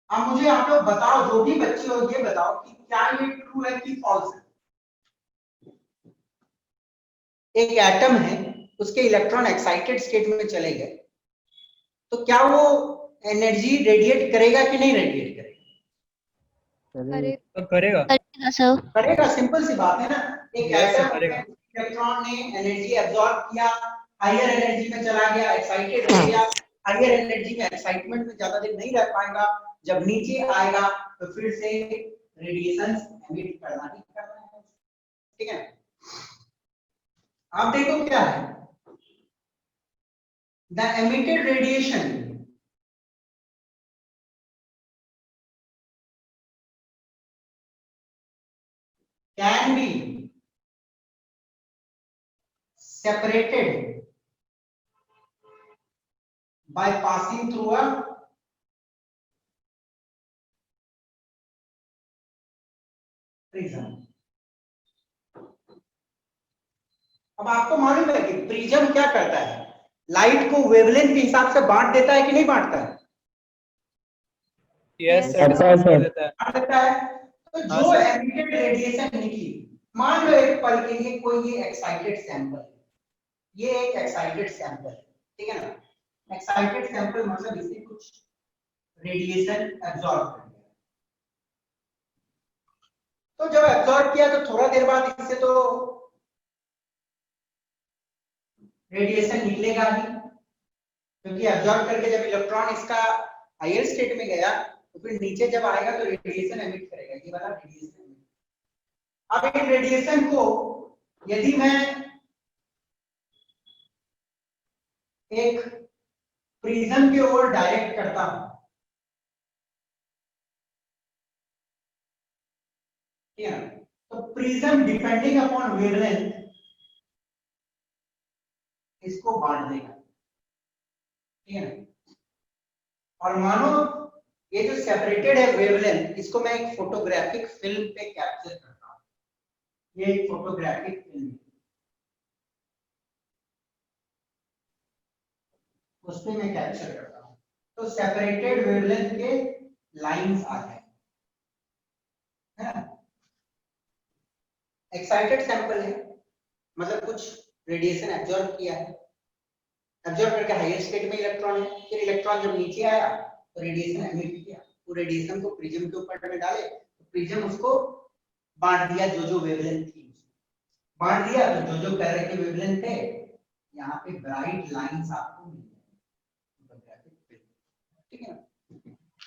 अब मुझे आप लोग बताओ, जो भी बच्चे हो, ये बताओ कि क्या ये ट्रू है कि फॉल्स है। एक एटम है, उसके इलेक्ट्रॉन एक्साइटेड स्टेट में चले गए, तो क्या वो एनर्जी रेडिएट करेगा कि नहीं रेडिएट करेगा? अरे तो करेगा। करेगा सर। करेगा, सिंपल सी बात है ना। एक Yes, एटम करेगा। इलेक्ट्रॉन ने एनर्जी एब्जॉर्ब किया, हायर एनर्जी में चला गया, एक्साइटेड हो गया, हायर एनर्जी में एक्साइटमेंट में ज्यादा देर नहीं रह पाएगा, जब नीचे आएगा तो फिर से रेडिएशन एमिट करना ही करना है, ठीक है। आप देखो क्या है, the emitted radiation can be separated by passing through a prism. अब आपको मालूम है कि प्रिज्म क्या करता है, लाइट को वेवलेंथ के हिसाब से बांट देता है कि नहीं बांटता है? यस सर, करता है डिस्कस कर सर। देता है। बांट देता है। तो हाँ, जो सर। एमिटेड रेडिएशन निकली, मान लो एक पल के लिए कोई ये एक्साइटेड सैंपल है, ये एक एक्साइटेड सैंपल है, ठीक है ना। एक्साइटेड सैंपल मतलब इससे कुछ रेडिएशन एब्जॉर्ब कर लिया, तो जब एब्जॉर्ब किया तो थोड़ा देर बाद इससे तो रेडिएशन निकलेगा ही, क्योंकि एब्जॉर्ब करके जब इलेक्ट्रॉन इसका हायर स्टेट में गया तो फिर नीचे जब आएगा तो रेडिएशन एमिट करेगा, ये वाला रेडिएशन। अब इन रेडिएशन को यदि मैं एक प्रिज्म की ओर डायरेक्ट करता हूं, ठीक है, तो प्रिज्म डिपेंडिंग अपॉन वेवलेंथ इसको बांट देगा, ठीक है ना। और मानो ये जो सेपरेटेड है वेवलेंथ, इसको मैं एक फोटोग्राफिक फिल्म पे कैप्चर करता हूं, ये एक फोटोग्राफिक फिल्म, उस पे मैं कैप्चर करता हूं, तो सेपरेटेड वेवलेंथ के लाइंस आ जाए, है ना। एक्साइटेड सैंपल है, मतलब कुछ रेडिएशन एब्जॉर्ब किया है, एब्जॉर्ब करके हायर स्टेट में इलेक्ट्रॉन है, फिर इलेक्ट्रॉन जब नीचे आया तो रेडिएशन एमिट किया, वो रेडिएशन को प्रिज्म के ऊपर में डाले तो प्रिज्म उसको बांट दिया, जो जो वेवलेंथ थी बांट दिया, तो जो जो कलर के वेवलेंथ थे यहाँ पे ब्राइट लाइंस आपको मिल जाएंगी, ठीक है ना।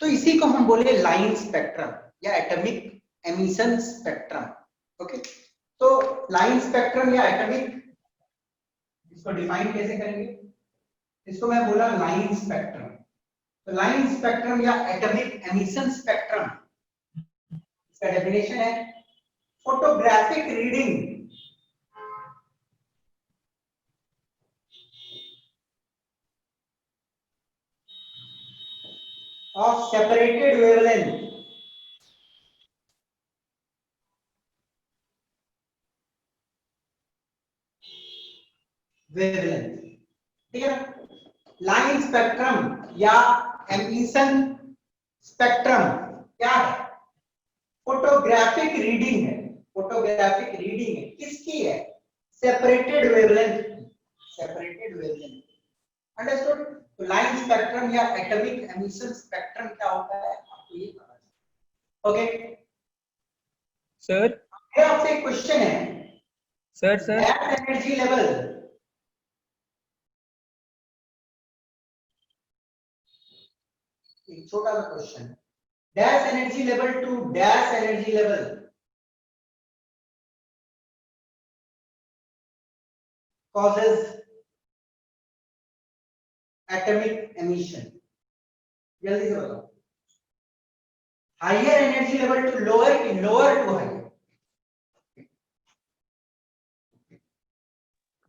तो इसी को हम बोले लाइन स्पेक्ट्रम या एटॉमिक एमिशन स्पेक्ट्रम, ओके। तो लाइन स्पेक्ट्रम या एटॉमिक, इसको डिफाइन कैसे करेंगे, इसको मैं बोला लाइन स्पेक्ट्रम। तो लाइन स्पेक्ट्रम या एटॉमिक एमिशन स्पेक्ट्रम, इसका डेफिनेशन है photographic reading of separated wavelength ठीक है ना। लाइन स्पेक्ट्रम या एमिशन स्पेक्ट्रम क्या है, फोटोग्राफिक रीडिंग है, फोटोग्राफिक रीडिंग है, किसकी है, separated wavelength, separated wavelength, understood. तो लाइन स्पेक्ट्रम या एटॉमिक एमिशन स्पेक्ट्रम क्या होता है आपको ये पता है, ओके। सर ये आपसे एक क्वेश्चन है, सर एनर्जी लेवल, एक छोटा सा question, dash energy level to dash energy level causes atomic emission, जल्दी से बताओ। Higher energy level to lower की lower to higher,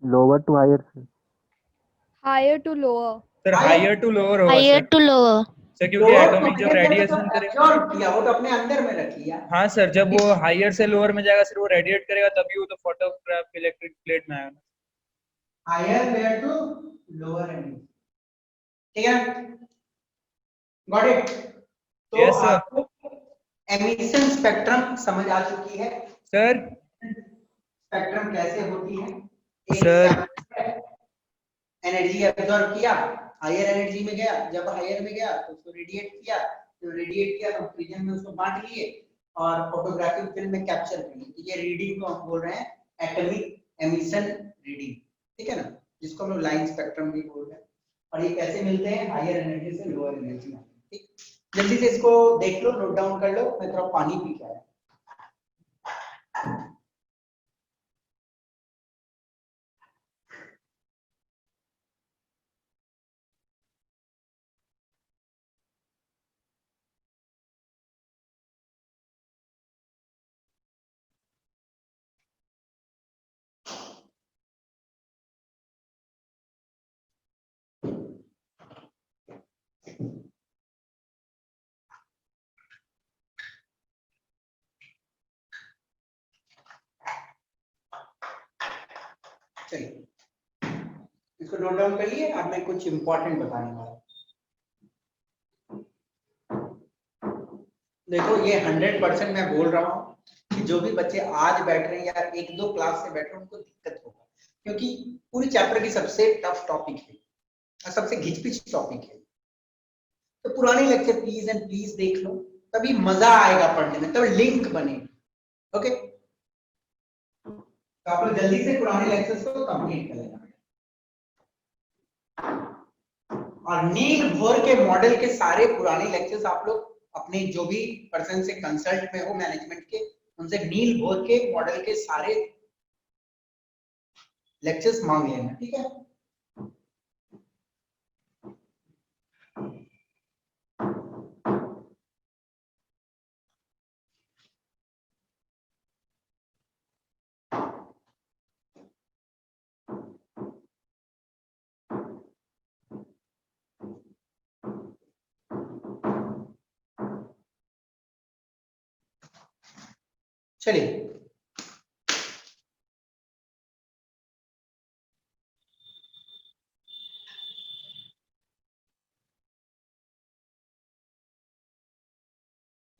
lower to higher. higher to lower. Sir higher to lower होगा higher sir. To lower. Sir क्योंकि एटॉमिक जब रेडिएशन करेगा, करेगा, एब्जॉर्ब किया वो तो अपने अंदर में रख लिया, हाँ सर, जब वो हायर से लोअर में जाएगा सर वो रेडिएट करेगा, तभी वो तो फोटोग्राफ इलेक्ट्रिक प्लेट में आएगा ना। Higher where to lower energy, ठीक है, गॉट इट। तो Yes, sir. आपको एमिशन स्पेक्ट्रम समझ आ चुकी है, सर स्पेक्ट्रम कैसे होती है, एक Sir. sample है, एनर्जी एब्जॉर्ब किया, हायर एनर्जी में गया, जब हायर में गया तो उसको रेडिएट किया, तो रेडिएट किया तो प्रिज्म में उसको बांट लिए और फोटोग्राफिक फिल्म में कैप्चर कर लिए। तो ये रीडिंग को हम बोल रहे हैं एटॉमिक एमिशन रीडिंग, ठीक है ना, जिसको हम लोग लाइन स्पेक्ट्रम भी बोल रहे हैं। और ये कैसे मिलते हैं? हायर एनर्जी से लोअर एनर्जी में। ठीक, जल्दी से इसको देख लो, नोट डाउन कर लो, मैं थोड़ा पानी पी के आया। चलिए इसको नोट डाउन कर लिए। अब मैं कुछ इंपॉर्टेंट बताने वाला हूं। देखो ये 100% मैं बोल रहा हूँ कि जो भी बच्चे आज बैठ रहे हैं या एक दो क्लास से बैठ रहे हैं उनको दिक्कत होगा, क्योंकि पूरी चैप्टर की सबसे टफ टॉपिक है और सबसे घिचपिच टॉपिक है। तो पुराने लेक्चर प्लीज एंड प्लीज देख लो, तभी मजा आएगा पढ़ने में, तब लिंक बनेगा। ओके, तो आप लोग जल्दी से पुराने लेक्चर्स को कंप्लीट कर लेना। और नील बोर के मॉडल के सारे पुराने लेक्चर्स आप लोग अपने जो भी पर्सन से कंसल्ट में हो मैनेजमेंट के, उनसे नील बोर के मॉडल के सारे लेक्चर्स मांग लेना, ठीक है। चलिए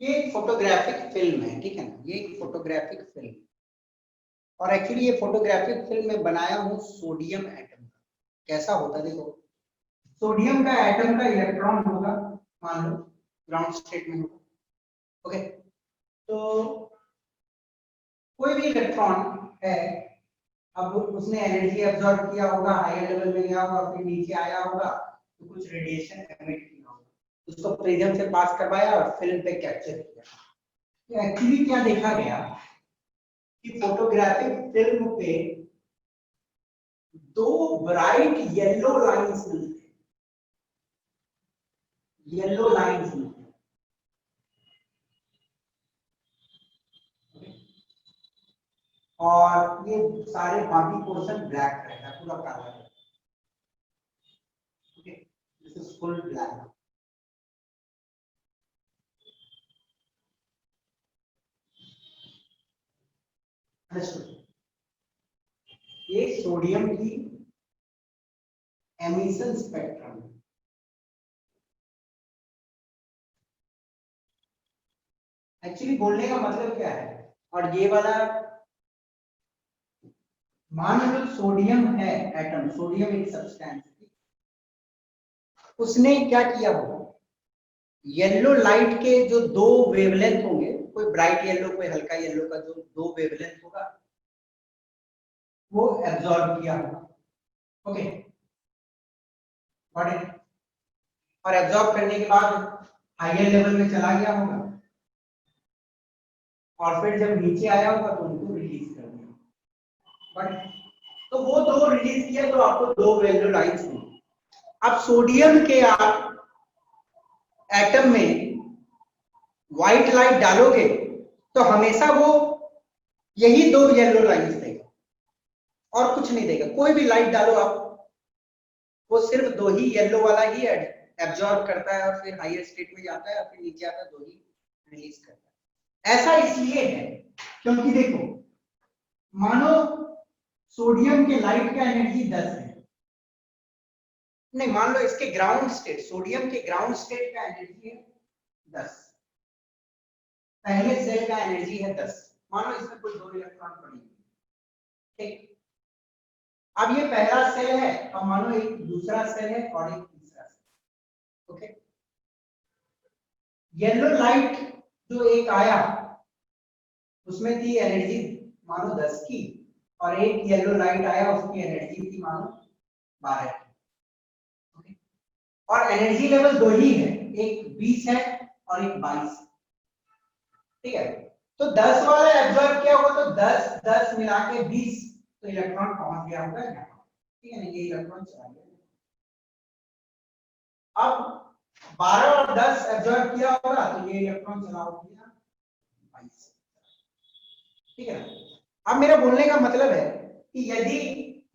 ये एक फोटोग्राफिक फिल्म है, ठीक है ना, ये एक फोटोग्राफिक फिल्म। और एक्चुअली ये फोटोग्राफिक फिल्म में बनाया हूं सोडियम एटम का। कैसा होता है देखो, सोडियम का एटम का इलेक्ट्रॉन होगा, मान लो ग्राउंड स्टेट में होगा। ओके, तो कोई भी इलेक्ट्रॉन है, अब उसने एनर्जी एब्जॉर्ब किया होगा, हायर लेवल में गया होगा, फिर नीचे आया होगा, तो कुछ रेडिएशन एमिट किया होगा, उसको प्रिज्म से पास करवाया और फिल्म पे कैप्चर किया। तो एक्चुअली क्या देखा गया कि फोटोग्राफिक फिल्म पे दो ब्राइट येलो लाइंस मिलते हैं, येलो लाइंस मिलते हैं। और ये सारे बाकी पोर्शन ब्लैक रहेगा, पूरा काला रहेगा। Okay, this is full black. ये सोडियम की एमिशन स्पेक्ट्रम है। एक्चुअली बोलने का मतलब क्या है, और ये वाला मान लो सोडियम है एटम, सोडियम एक सब्सटेंस, उसने क्या किया होगा, येलो लाइट के जो दो वेवलेंथ होंगे, कोई ब्राइट येलो कोई हल्का येलो का जो दो वेवलेंथ होगा वो एब्जॉर्ब किया होगा। ओके, और एब्जॉर्ब करने के बाद हायर लेवल में चला गया होगा और फिर जब नीचे आया होगा तो उनको रिलीज कर दिया। बट तो वो दो रिलीज किया तो आपको दो वैल्यू लाइंस मिली। अब सोडियम के आप एटम में व्हाइट लाइट डालोगे तो हमेशा वो यही दो येलो लाइंस देगा और कुछ नहीं देगा। कोई भी लाइट डालो आप, वो सिर्फ दो ही येलो वाला ही एब्जॉर्ब करता है और फिर हायर स्टेट में जाता है और फिर नीचे आता है, दो ही रिलीज करता है। ऐसा इसलिए है क्योंकि देखो, मानो सोडियम के लाइट का एनर्जी 10 है, नहीं मान लो इसके ग्राउंड स्टेट, सोडियम के ग्राउंड स्टेट का एनर्जी है 10, पहले सेल का एनर्जी है 10। मानो इसमें कोई दो इलेक्ट्रॉन पड़ी, ठीक, अब ये पहला सेल है, अब मानो एक दूसरा सेल है और एक तीसरा सेल। ओके, येलो लाइट जो एक आया उसमें थी एनर्जी मानो 10 की, और एक येलो लाइट आया उसकी एनर्जी थी मानो 12 की। ओके, और एनर्जी लेवल दो ही है, एक 20 है और एक 22। ठीक है, तो 10 वाला एब्जॉर्ब किया होगा तो 10 10 मिला के 20, तो इलेक्ट्रॉन पहुंच गया होगा यहाँ। ठीक है ना, ये इलेक्ट्रॉन चला गया। अब 12 और 10 एब्जॉर्ब किया होगा तो ये इलेक्ट्रॉन चला हो गया 22। ठीक है ना। अब मेरा बोलने का मतलब है कि यदि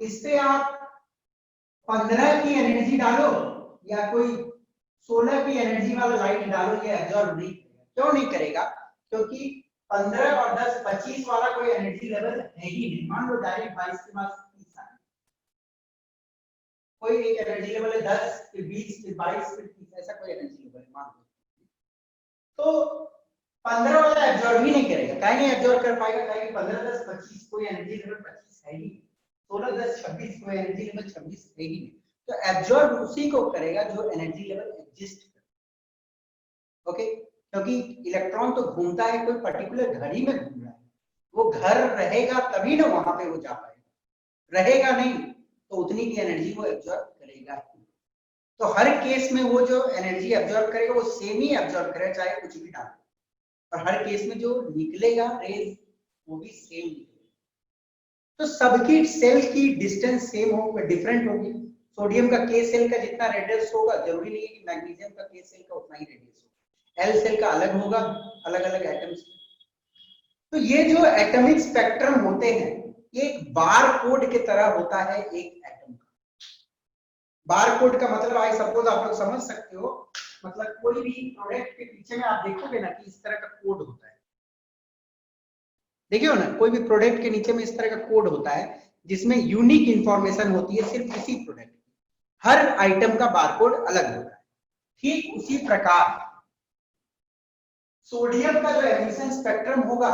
इस पे आप 15 की एनर्जी डालो या कोई 16 की एनर्जी वाला लाइट डालो, ये एब्जॉर्ब नहीं करेगा। क्यों नहीं करेगा? क्योंकि 15 और 10 25 वाला कोई एनर्जी लेवल है ही नहीं। मान लो डायरेक्ट 22 के पास 30 आ, कोई एक एनर्जी लेवल है 10 फिर 20 फिर 22 फिर 30, ऐसा कोई एनर्जी लेवल है मान लो। तो 15 वाला एब्जॉर्ब ही नहीं करेगा। काहे नहीं एब्जॉर्ब कर पाएगा? काहे कि 15 10 25 कोई एनर्जी लेवल 25 है ही, 16 10 26 कोई एनर्जी लेवल 26 है ही नहीं। तो एब्जॉर्ब उसी को करेगा जो एनर्जी लेवल एग्जिस्ट करे। ओके, क्योंकि इलेक्ट्रॉन तो घूमता है, कोई पर्टिकुलर घड़ी में घूम रहा है, वो घर रहेगा तभी ना वहां पे वो जा पाएगा, रहेगा नहीं तो उतनी की एनर्जी वो एब्जॉर्ब करेगा। तो हर केस में वो जो एनर्जी एब्जॉर्ब करेगा वो सेम ही एब्जॉर्ब करेगा, चाहे कुछ भी डाले, और हर केस में जो निकलेगा रेज वो भी सेम निकलेगा। तो सबकी सेल की डिस्टेंस सेम हो, डिफरेंट होगी। सोडियम का के सेल का जितना रेडियस होगा जरूरी नहीं है कि मैग्नीशियम का के सेल का उतना ही रेडियस होगा। एल सेल का अलग होगा, अलग अलग एटम्स। तो ये जो एटॉमिक स्पेक्ट्रम होते हैं ये एक बार कोड की तरह होता है एक एटम का। बार कोड का मतलब आई सपोज आप लोग समझ सकते हो, मतलब कोई भी प्रोडक्ट के पीछे में आप देखोगे ना कि इस तरह का कोड होता है। देखिए ना, कोई भी प्रोडक्ट के नीचे में इस तरह का कोड होता है जिसमें यूनिक इंफॉर्मेशन होती है सिर्फ इसी प्रोडक्ट की। हर आइटम का बारकोड अलग होता है। ठीक उसी प्रकार सोडियम का जो एमिशन स्पेक्ट्रम होगा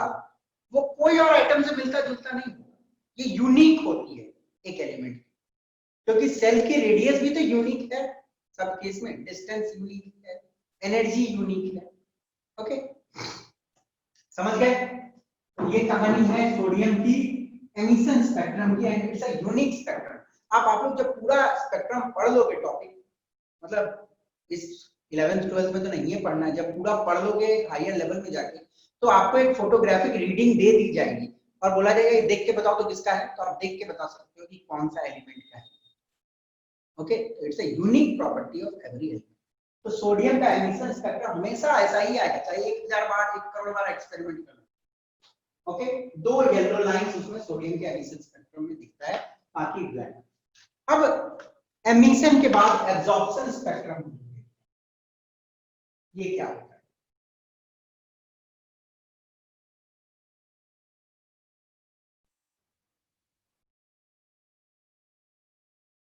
वो कोई और आइटम से मिलता जुलता नहीं होगा, ये यूनिक होती है एक एलिमेंट की, क्योंकि सेल की रेडियस भी तो यूनिक है, सब केस में डिस्टेंस यूनिक है, एनर्जी यूनिक है। ओके, समझ गए? तो ये कहानी है सोडियम की एमिशन स्पेक्ट्रम की, and it's a unique spectrum. आप लोग जब पूरा स्पेक्ट्रम पढ़ लोगे टॉपिक, मतलब इस 11th 12th में तो नहीं है पढ़ना है, जब पूरा पढ़ लोगे हायर लेवल में जाके तो आपको एक फोटोग्राफिक रीडिंग दे दी जाएगी और बोला जाएगा ये देख के बताओ तो किसका है, तो आप देख के बता सकते हो कि कौन सा एलिमेंट का है। Okay, it's a unique property of every element. तो सोडियम का एमिशन स्पेक्ट्रम हमेशा ऐसा ही आएगा, चाहे 1000 बार 1 करोड़ बार एक्सपेरिमेंट करो। ओके, दो येलो लाइंस उसमें सोडियम के एमिशन स्पेक्ट्रम में दिखता है, बाकी ब्लैक। अब एमिशन के बाद एब्जॉर्प्शन स्पेक्ट्रम, ये क्या होता है?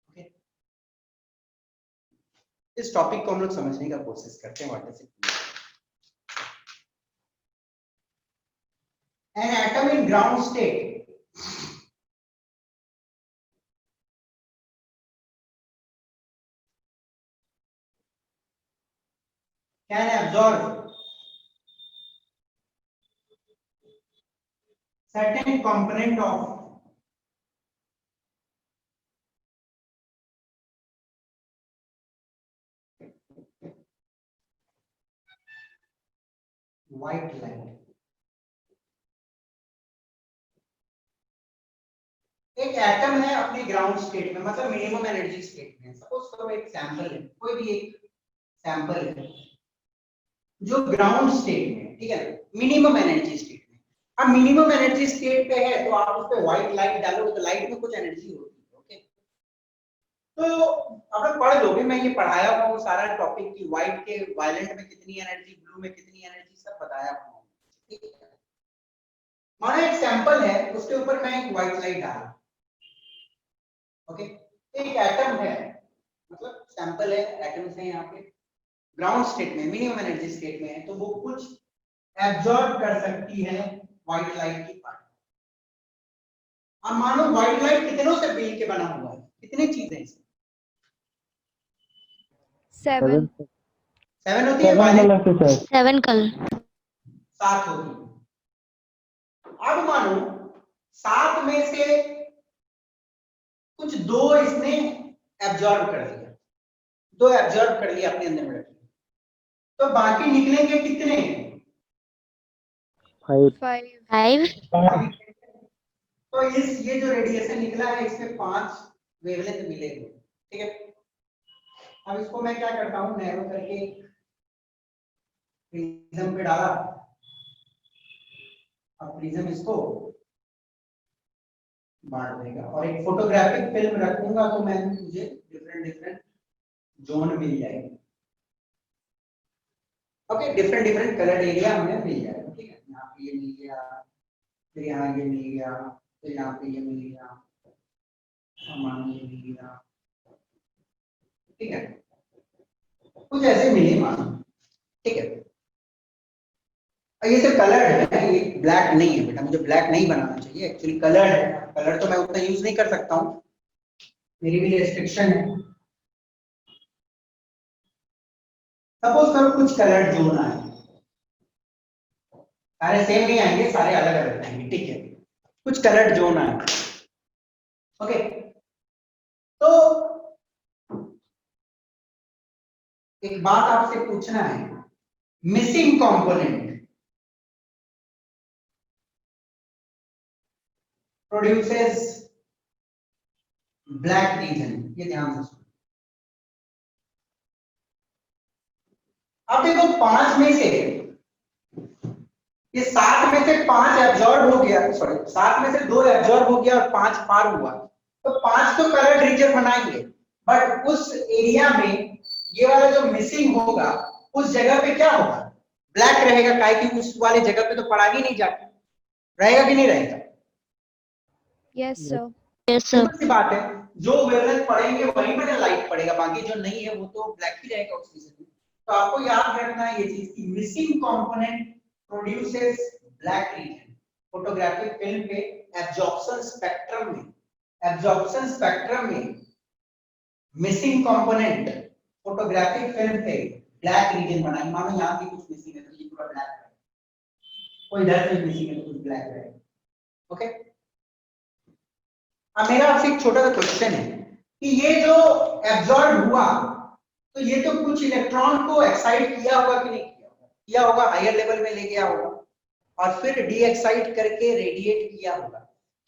ओके, इस टॉपिक को हम लोग समझने का कोशिश करते हैं। What is it? An atom in ground state can absorb certain component of white light। एक एटम है अपने ग्राउंड स्टेट में, मतलब मिनिमम एनर्जी स्टेट में। सपोज करो एक सैंपल है, कोई भी एक सैंपल है जो ग्राउंड स्टेट में, ठीक है, मिनिमम एनर्जी स्टेट में। अब मिनिमम एनर्जी स्टेट पे है तो आप उस पे व्हाइट लाइट डालोगे तो लाइट में कुछ एनर्जी होती है। ओके, तो आप लोग पढ़ लोगे, मैं ये पढ़ाया हुआ हूँ सारा टॉपिक की व्हाइट के वायलेंट में कितनी एनर्जी, ब्लू में कितनी एनर्जी, सब बताया हुआ हूँ। ठीक है, मानो एक सैंपल है उसके ऊपर मैं एक व्हाइट लाइट डाला। ओके, एक एटम है, मतलब सैंपल है, एटम्स हैं यहाँ पे ग्राउंड स्टेट में, मिनिमम एनर्जी स्टेट में है, तो वो कुछ एब्जॉर्ब कर सकती है व्हाइट लाइट की पार्ट। अब मानो व्हाइट लाइट कितनों से मिल के बना हुआ है, कितनी चीजें इसमें? 7. 7 होती है, वायलेट 7 color. 7 होती है। अब मानो 7 में से कुछ 2 इसने एब्जॉर्ब कर लिया, 2 एब्जॉर्ब कर लिया अपने अंदर में रख लिया, तो बाकी निकलेंगे कितने? 5. 5. तो ये जो रेडिएशन निकला है इसमें 5 वेवलेंथ मिलेंगे, ठीक है। अब इसको मैं क्या करता हूं, नैरो करके प्रिज्म पे डाला। अब प्रिज्म इसको बांट देगा और एक फोटोग्राफिक फिल्म रखूंगा तो मैं मुझे डिफरेंट जोन मिल जाएंगे। ओके, डिफरेंट कलर एरिया हमें मिल जाएगा, ठीक है। यहाँ पे ये मिल गया, फिर यहाँ ये मिल गया, फिर यहाँ पे ये मिल गया, मान ये मिल गया, ठीक है। कुछ ऐसे मिले मान, ठीक है। ये सिर्फ कलर है, ये ब्लैक नहीं है बेटा, मुझे ब्लैक नहीं बनाना चाहिए, एक्चुअली कलर है। कलर तो मैं उतना यूज नहीं कर सकता हूँ, मेरी भी रिस्ट्रिक्शन है। सपोज करो कुछ कलर जोन आए, सारे सेम नहीं आएंगे, सारे अलग अलग आएंगे, ठीक है। कुछ कलर जोन आए, ओके। तो एक बात आपसे पूछना है, missing component produces black reason, ये ध्यान से सुनो। अब देखो 5 में से ये 7 में से 5 एब्जॉर्ब हो गया, सॉरी 7 में से 2 एब्जॉर्ब हो गया और 5 पार हुआ, तो 5 तो कलर रीजन बनाएंगे, बट उस एरिया में ये वाला जो मिसिंग होगा उस जगह पे क्या होगा? ब्लैक रहेगा, काहे कि उस वाले जगह पे तो पड़ा ही नहीं जाता, रहेगा कि नहीं रहेगा? Yes, sir. Yes, sir. Simple सी बात है, जो वेवलेंथ पड़ेंगे वहीं पर लाइट पड़ेगा, बाकी जो नहीं है वो तो ब्लैक ही रहेगा उस रीजन में। तो आपको याद रखना है ये चीज कि missing component produces black reason. Photographic film पे एब्जॉर्प्शन स्पेक्ट्रम में मिसिंग कंपोनेंट फोटोग्राफिक फिल्म पे ब्लैक रीजन बनाई। मानो यहाँ भी कुछ मिसिंग है तो ये पूरा ब्लैक है, कोई इधर से मिसिंग है तो कुछ ब्लैक रहेगा, ओके। अब मेरा आपसे एक छोटा सा क्वेश्चन है कि ये जो एब्जॉर्ब हुआ तो ये तो कुछ इलेक्ट्रॉन को एक्साइट किया होगा कि नहीं किया होगा? किया होगा, हायर लेवल में ले गया होगा और फिर डी एक्साइट करके रेडिएट किया होगा।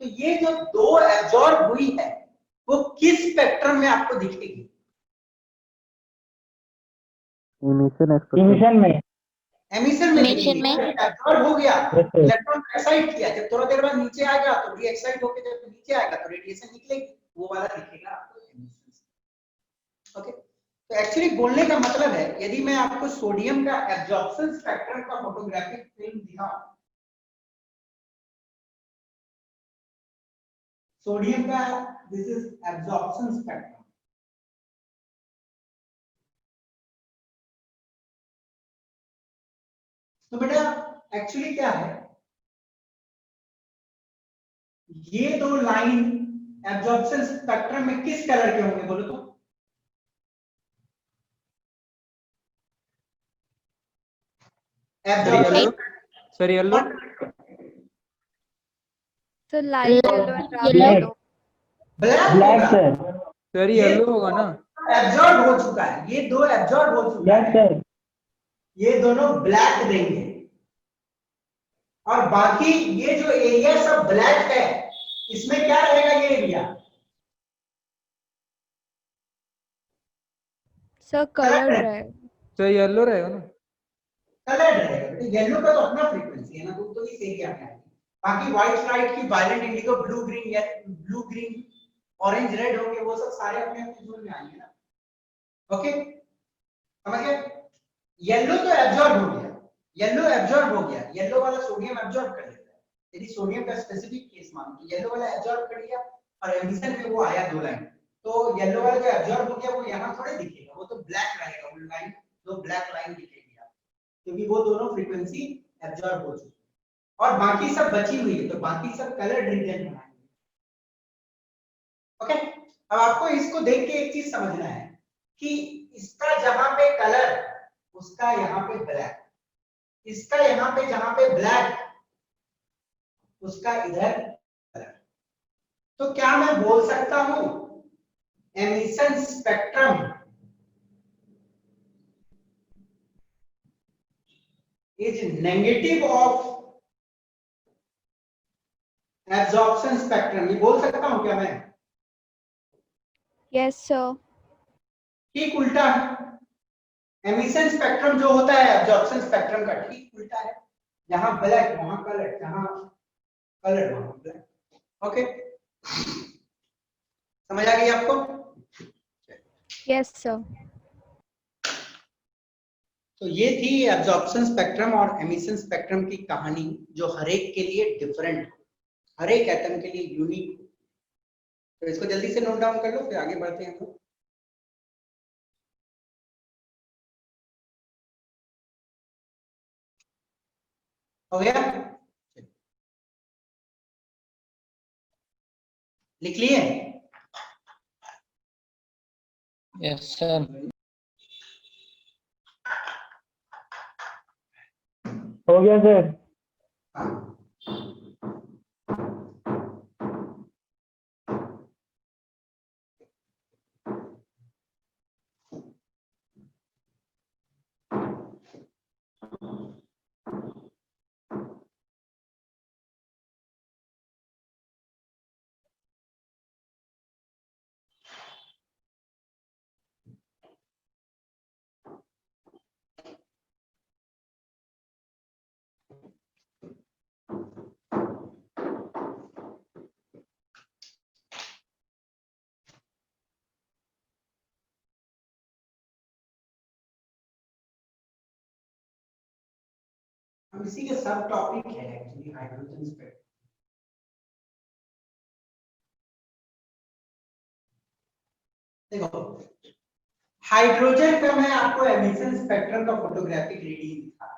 तो ये जो 2 एब्जॉर्ब हुई है वो किस स्पेक्ट्रम में आपको दिखेगी? इमिशन में एमिशन में Emission दिखेगी। में। एब्जॉर्ब हो गया, Yes, sir. इलेक्ट्रॉन एक्साइट किया, जब थोड़ा देर बाद नीचे आएगा तो डी एक्साइट होकर जब नीचे आएगा तो रेडिएशन निकलेगी, वो वाला दिखेगा आपको एमिशन से, ओके। तो एक्चुअली बोलने का मतलब है, यदि मैं आपको सोडियम का एब्जॉर्प्शन स्पेक्ट्रम का फोटोग्राफिक फिल्म दिखाऊं, सोडियम का दिस इज एब्जॉर्प्शन स्पेक्ट्रम, तो बेटा एक्चुअली क्या है, ये 2 लाइन एब्जॉर्प्शन स्पेक्ट्रम में किस कलर के होंगे बोलो तो? Sir yellow So light yellow and dark Yellow. yellow. Black sir. Sir yellow होगा ना? एब्जॉर्ब हो चुका है, ये 2 एब्जॉर्ब हो चुका यस है, सर। ये दोनों ब्लैक देंगे और बाकी ये जो एरिया सब ब्लैक है इसमें क्या रहेगा? ये area So colored red. Sir yellow रहेगा ना? कलर रहेगा, येलो का तो अपना फ्रीक्वेंसी है ना, तो इस एरिया में आएगी। बाकी व्हाइट लाइट की वायलेट इंडिगो ब्लू ग्रीन या ब्लू ग्रीन ऑरेंज रेड होंगे, वो सब सारे अपने अपने जोन में आएंगे ना, ओके समझ गए? येलो तो एब्जॉर्ब हो गया, येलो एब्जॉर्ब हो गया, येलो वाला सोडियम एब्जॉर्ब कर लेता है। यदि सोडियम का स्पेसिफिक केस मानो तो येलो वाला एब्जॉर्ब कर लिया और एमिशन में वो आया 2 लाइन, तो येलो वाला जो एब्जॉर्ब हो गया वो यहाँ थोड़े दिखेगा, वो तो ब्लैक रहेगा, वो लाइन 2 ब्लैक लाइन दिखेगी आपको, क्योंकि वो दोनों फ्रीक्वेंसी एब्जॉर्ब हो चुकी है और बाकी सब बची हुई है, तो बाकी सब कलर रीजन बनाएंगे। ओके, अब आपको इसको देख के एक चीज समझना है कि इसका जहां पे कलर, उसका यहाँ पे ब्लैक, इसका यहाँ पे जहां पे ब्लैक, उसका इधर कलर। तो क्या मैं बोल सकता हूं emission spectrum is negative of absorption spectrum, ये बोल सकता हूं क्या मैं? Yes, sir. ठीक उल्टा है। एमिशन स्पेक्ट्रम जो होता है एब्जॉर्प्शन स्पेक्ट्रम का ठीक उल्टा है, जहां ब्लैक वहां कलर, जहां कलर वहां ब्लैक। ओके, समझ आ गई आपको? Yes, sir. तो ये थी एब्जॉर्प्शन स्पेक्ट्रम और एमिशन स्पेक्ट्रम की कहानी, जो हर एक के लिए डिफरेंट हो, हर एक एटम के लिए यूनिक हो। तो इसको जल्दी से नोट डाउन कर लो, फिर आगे बढ़ते हैं हम लोग। हो गया? लिख लिए? Yes sir. हो गया सर। हम इसी के सब टॉपिक है एक्चुअली हाइड्रोजन स्पेक्ट्रम। देखो, हाइड्रोजन का मैं आपको एमिशन स्पेक्ट्रम का फोटोग्राफिक रीडिंग दिखा,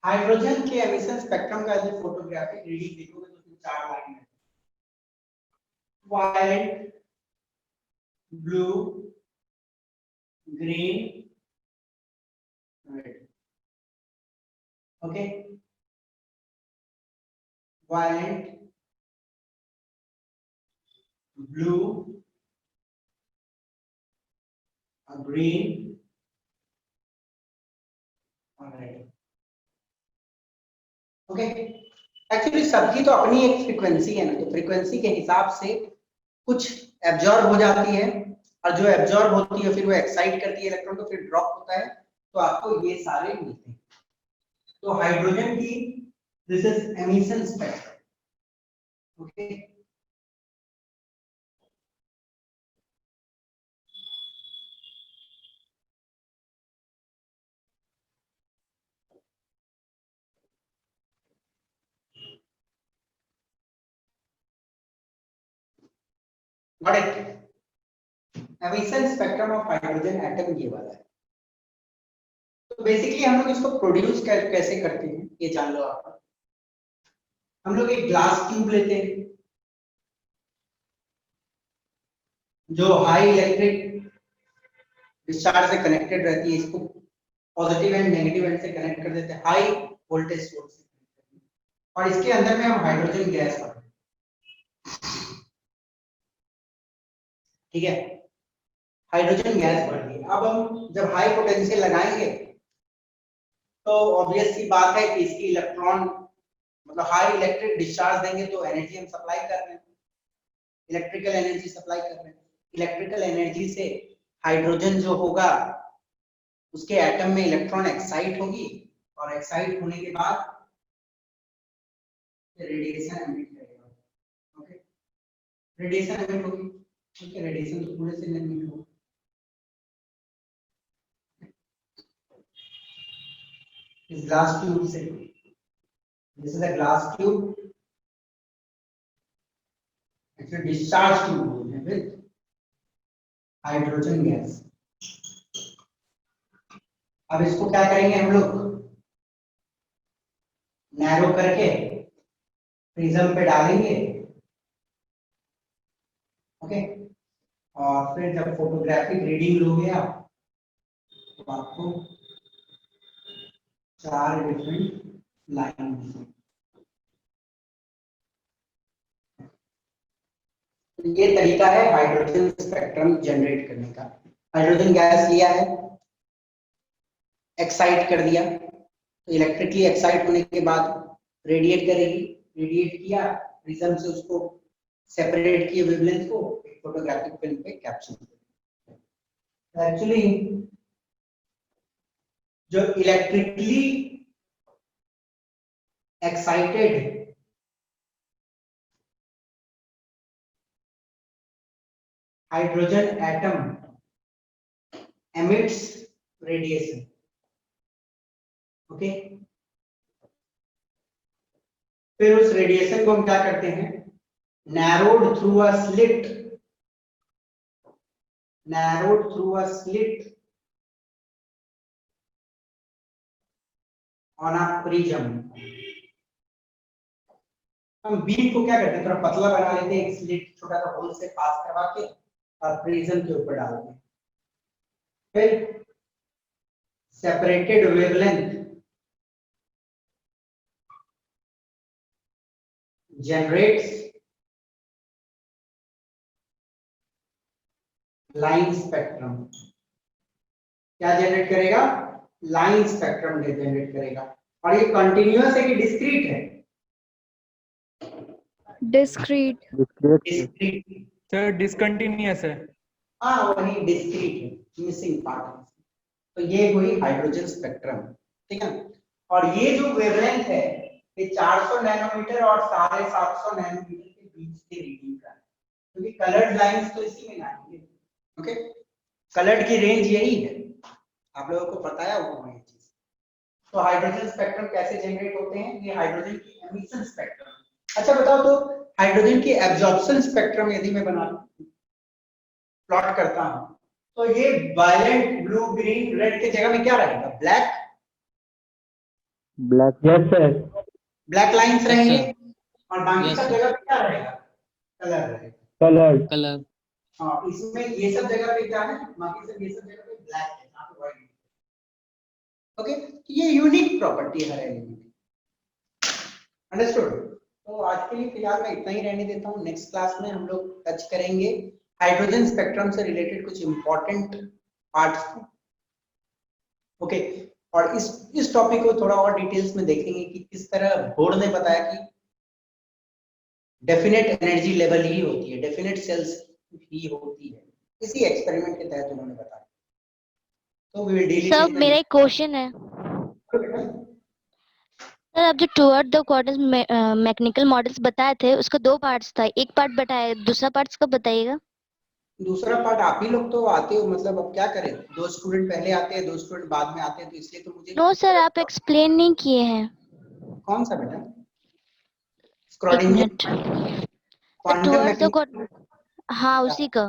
हाइड्रोजन के एमिशन स्पेक्ट्रम का जो फोटोग्राफिक रीडिंग देखोगे तो उसमें 4 लाइन है, violet, blue, green, red. Okay, violet, blue, green और रेड। ओके, एक्चुअली सबकी तो अपनी एक फ्रीक्वेंसी है ना, तो फ्रीक्वेंसी के हिसाब से कुछ एब्जॉर्ब हो जाती है, और जो एब्जॉर्ब होती है फिर वो एक्साइट करती है इलेक्ट्रॉन को, फिर ड्रॉप होता है, तो आपको ये सारे मिलते हैं। तो हाइड्रोजन की this is emission spectrum. Okay, got it? Emission spectrum of hydrogen atom ये वाला है। तो बेसिकली हम लोग इसको प्रोड्यूस कैसे करते हैं ये जान लो आप। हम लोग एक ग्लास ट्यूब लेते हैं जो हाई इलेक्ट्रिक डिस्चार्ज से कनेक्टेड रहती है, इसको पॉजिटिव एंड नेगेटिव एंड से कनेक्ट कर देते हैं हाई वोल्टेज सोर्स से, और इसके अंदर में हम हाइड्रोजन गैस भरते हैं। ठीक है, हाइड्रोजन गैस भर दी। अब हम जब हाई पोटेंशियल लगाएंगे तो ऑब्वियस सी बात है कि इसकी इलेक्ट्रॉन मतलब हाई इलेक्ट्रिक डिस्चार्ज देंगे तो एनर्जी हम सप्लाई कर रहे हैं, इलेक्ट्रिकल एनर्जी सप्लाई कर रहे हैं। इलेक्ट्रिकल एनर्जी से हाइड्रोजन जो होगा उसके एटम में इलेक्ट्रॉन एक्साइट होगी, और एक्साइट होने के बाद रेडिएशन एमिट करेगा। ओके, रेडिएशन एमिट होगी, ठीक है, रेडिएशन तो पूरे से एमिट होगा। इस ग्लास ट्यूब से, this is a glass tube, it's discharge tube with hydrogen gas. अब इसको क्या करेंगे हम लोग, नैरो करके प्रिज्म पे डालेंगे, ओके। और फिर जब फोटोग्राफिक रीडिंग लोगे आप तो आपको 4 डिफरेंट लाइन, ये तरीका है हाइड्रोजन स्पेक्ट्रम जनरेट करने का। हाइड्रोजन गैस लिया है, एक्साइट कर दिया, तो इलेक्ट्रिकली एक्साइट होने के बाद रेडिएट करेगी, रेडिएट किया, प्रिज्म से उसको सेपरेट किए वेवलेंथ को, फोटोग्राफिक फिल्म पे कैप्चर किया। एक्चुअली जो electrically excited hydrogen atom emits radiation, okay. फिर उस रेडिएशन को हम क्या करते हैं, narrowed through a slit on a prism। हम बीम को क्या करते हैं, थोड़ा पतला बना लेते हैं, एक स्लिट छोटा सा होल से पास करवा के और प्रिज्म के ऊपर डालते हैं। फिर separated wavelength generates line spectrum. क्या जनरेट करेगा, लाइन स्पेक्ट्रम जनरेट करेगा। और ये कंटिन्यूअस है कि डिस्क्रीट है, Discrete. डिस्क्रीट। सर डिसकंटिन्यूअस है। हाँ वही डिस्क्रीट है, मिसिंग पार्ट। तो ये हुई हाइड्रोजन स्पेक्ट्रम, ठीक है। और ये जो वेवलेंथ है ये 400 नैनोमीटर और 750 नैनोमीटर के बीच की रीडिंग का है, क्योंकि कलर्ड लाइंस तो इसी में आएंगे, ओके। कलर्ड की रेंज यही है, आप लोगों को पता है वो ये चीज। तो हाइड्रोजन स्पेक्ट्रम कैसे जनरेट होते हैं, ये हाइड्रोजन की एमिशन स्पेक्ट्रम। अच्छा बताओ तो हाइड्रोजन की एब्जॉर्प्शन स्पेक्ट्रम यदि मैं बना प्लॉट करता हूं तो ये वायलेंट, ब्लू, ग्रीन, रेड की जगह में क्या रहेगा, black. Yes sir. Black lines रहेंगे और बाकी Yes, सब sir. जगह पे क्या रहेगा, कलर रहेगा। कलर। कलर। हाँ इसमें ये सब जगह पे क्या है, बाकी सब ये सब जगह पे ब्लैक है, यहाँ पे व्हाइट। ओके, ये यूनिक प्रॉपर्टी है हर एलिमेंट की। अंडरस्टूड। तो आज के लिए फिलहाल मैं इतना ही रहने देता हूँ। नेक्स्ट क्लास में हम लोग टच करेंगे हाइड्रोजन स्पेक्ट्रम से रिलेटेड कुछ इंपॉर्टेंट पार्ट्स को, ओके। और इस टॉपिक को थोड़ा और डिटेल्स में देखेंगे कि किस तरह बोर्ड ने बताया कि डेफिनेट एनर्जी लेवल ही होती है, डेफिनेट सेल्स ही होती है, इसी एक्सपेरिमेंट के तहत उन्होंने बताया। तो वी विल डील सर मेरा एक क्वेश्चन है सर, आप जो toward the quadrant mechanical models बताए थे उसका 2 पार्ट्स था, एक पार्ट बताया, दूसरा पार्ट कब बताइएगा? दूसरा पार्ट आप ही लोग तो आते हो, मतलब अब क्या करें, 2 स्टूडेंट पहले आते हैं, 2 स्टूडेंट बाद में आते हैं, तो इसलिए तो मुझे नो सर, आप एक्सप्लेन नहीं किए हैं। कौन सा बेटा, एक Schrodinger, minute. Quantum toward the mechanical, हाँ उसी का।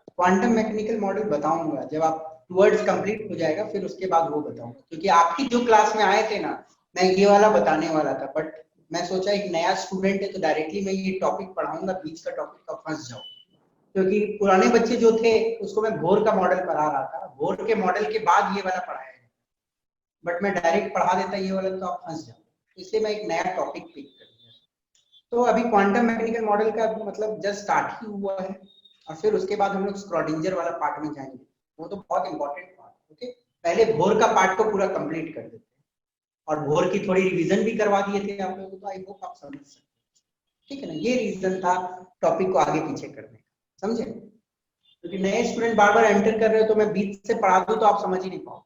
क्वांटम मैकेनिकल मॉडल बताऊंगा जब आप टुवर्ड्स कंप्लीट हो जाएगा, फिर उसके बाद वो बताऊंगा। क्योंकि आपकी जो क्लास में आए थे ना, मैं ये वाला बताने वाला था, बट मैं सोचा एक नया स्टूडेंट है तो डायरेक्टली मैं ये टॉपिक पढ़ाऊंगा, बीच का टॉपिक का फंस जाऊं। क्योंकि पुराने बच्चे जो थे उसको मैं बोर का मॉडल पढ़ा रहा था, बोर के मॉडल के बाद ये वाला पढ़ाया, बट मैं डायरेक्ट पढ़ा देता ये वाला तो आप फंस जाओ, इसलिए मैं एक नया टॉपिक पिक कर दिया। तो अभी क्वांटम मैकेनिकल मॉडल का मतलब जस्ट स्टार्ट ही हुआ है, और फिर उसके बाद हम लोग स्क्रॉडिंजर वाला पार्ट में जाएंगे, वो तो बहुत इंपॉर्टेंट पार्ट, ओके। पहले बोर का पार्ट को पूरा कंप्लीट कर देते हैं, और बोर की थोड़ी रिवीजन भी करवा दिए थे आप लोगों को, तो आई होप आप समझ सकते, ठीक है ना। ये रीजन था टॉपिक को आगे पीछे करने का, समझे। क्योंकि नए स्टूडेंट बार बार एंटर कर रहे हो तो मैं बीच से पढ़ा दूं तो आप समझ ही नहीं पाओ।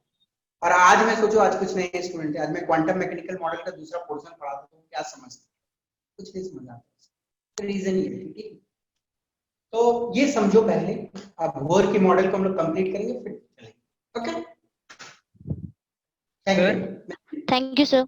और आज मैं सोचो आज कुछ नए स्टूडेंट है, आज मैं क्वांटम मैकेनिकल मॉडल का दूसरा पोर्शन पढ़ा दूं तो क्या समझते, कुछ नहीं समझ आता, रीजन ये है, ठीक है। तो ये समझो पहले, अब बोर की मॉडल को हम लोग कंप्लीट करेंगे फिर चलेंगे, okay. Thank you. Thank you sir.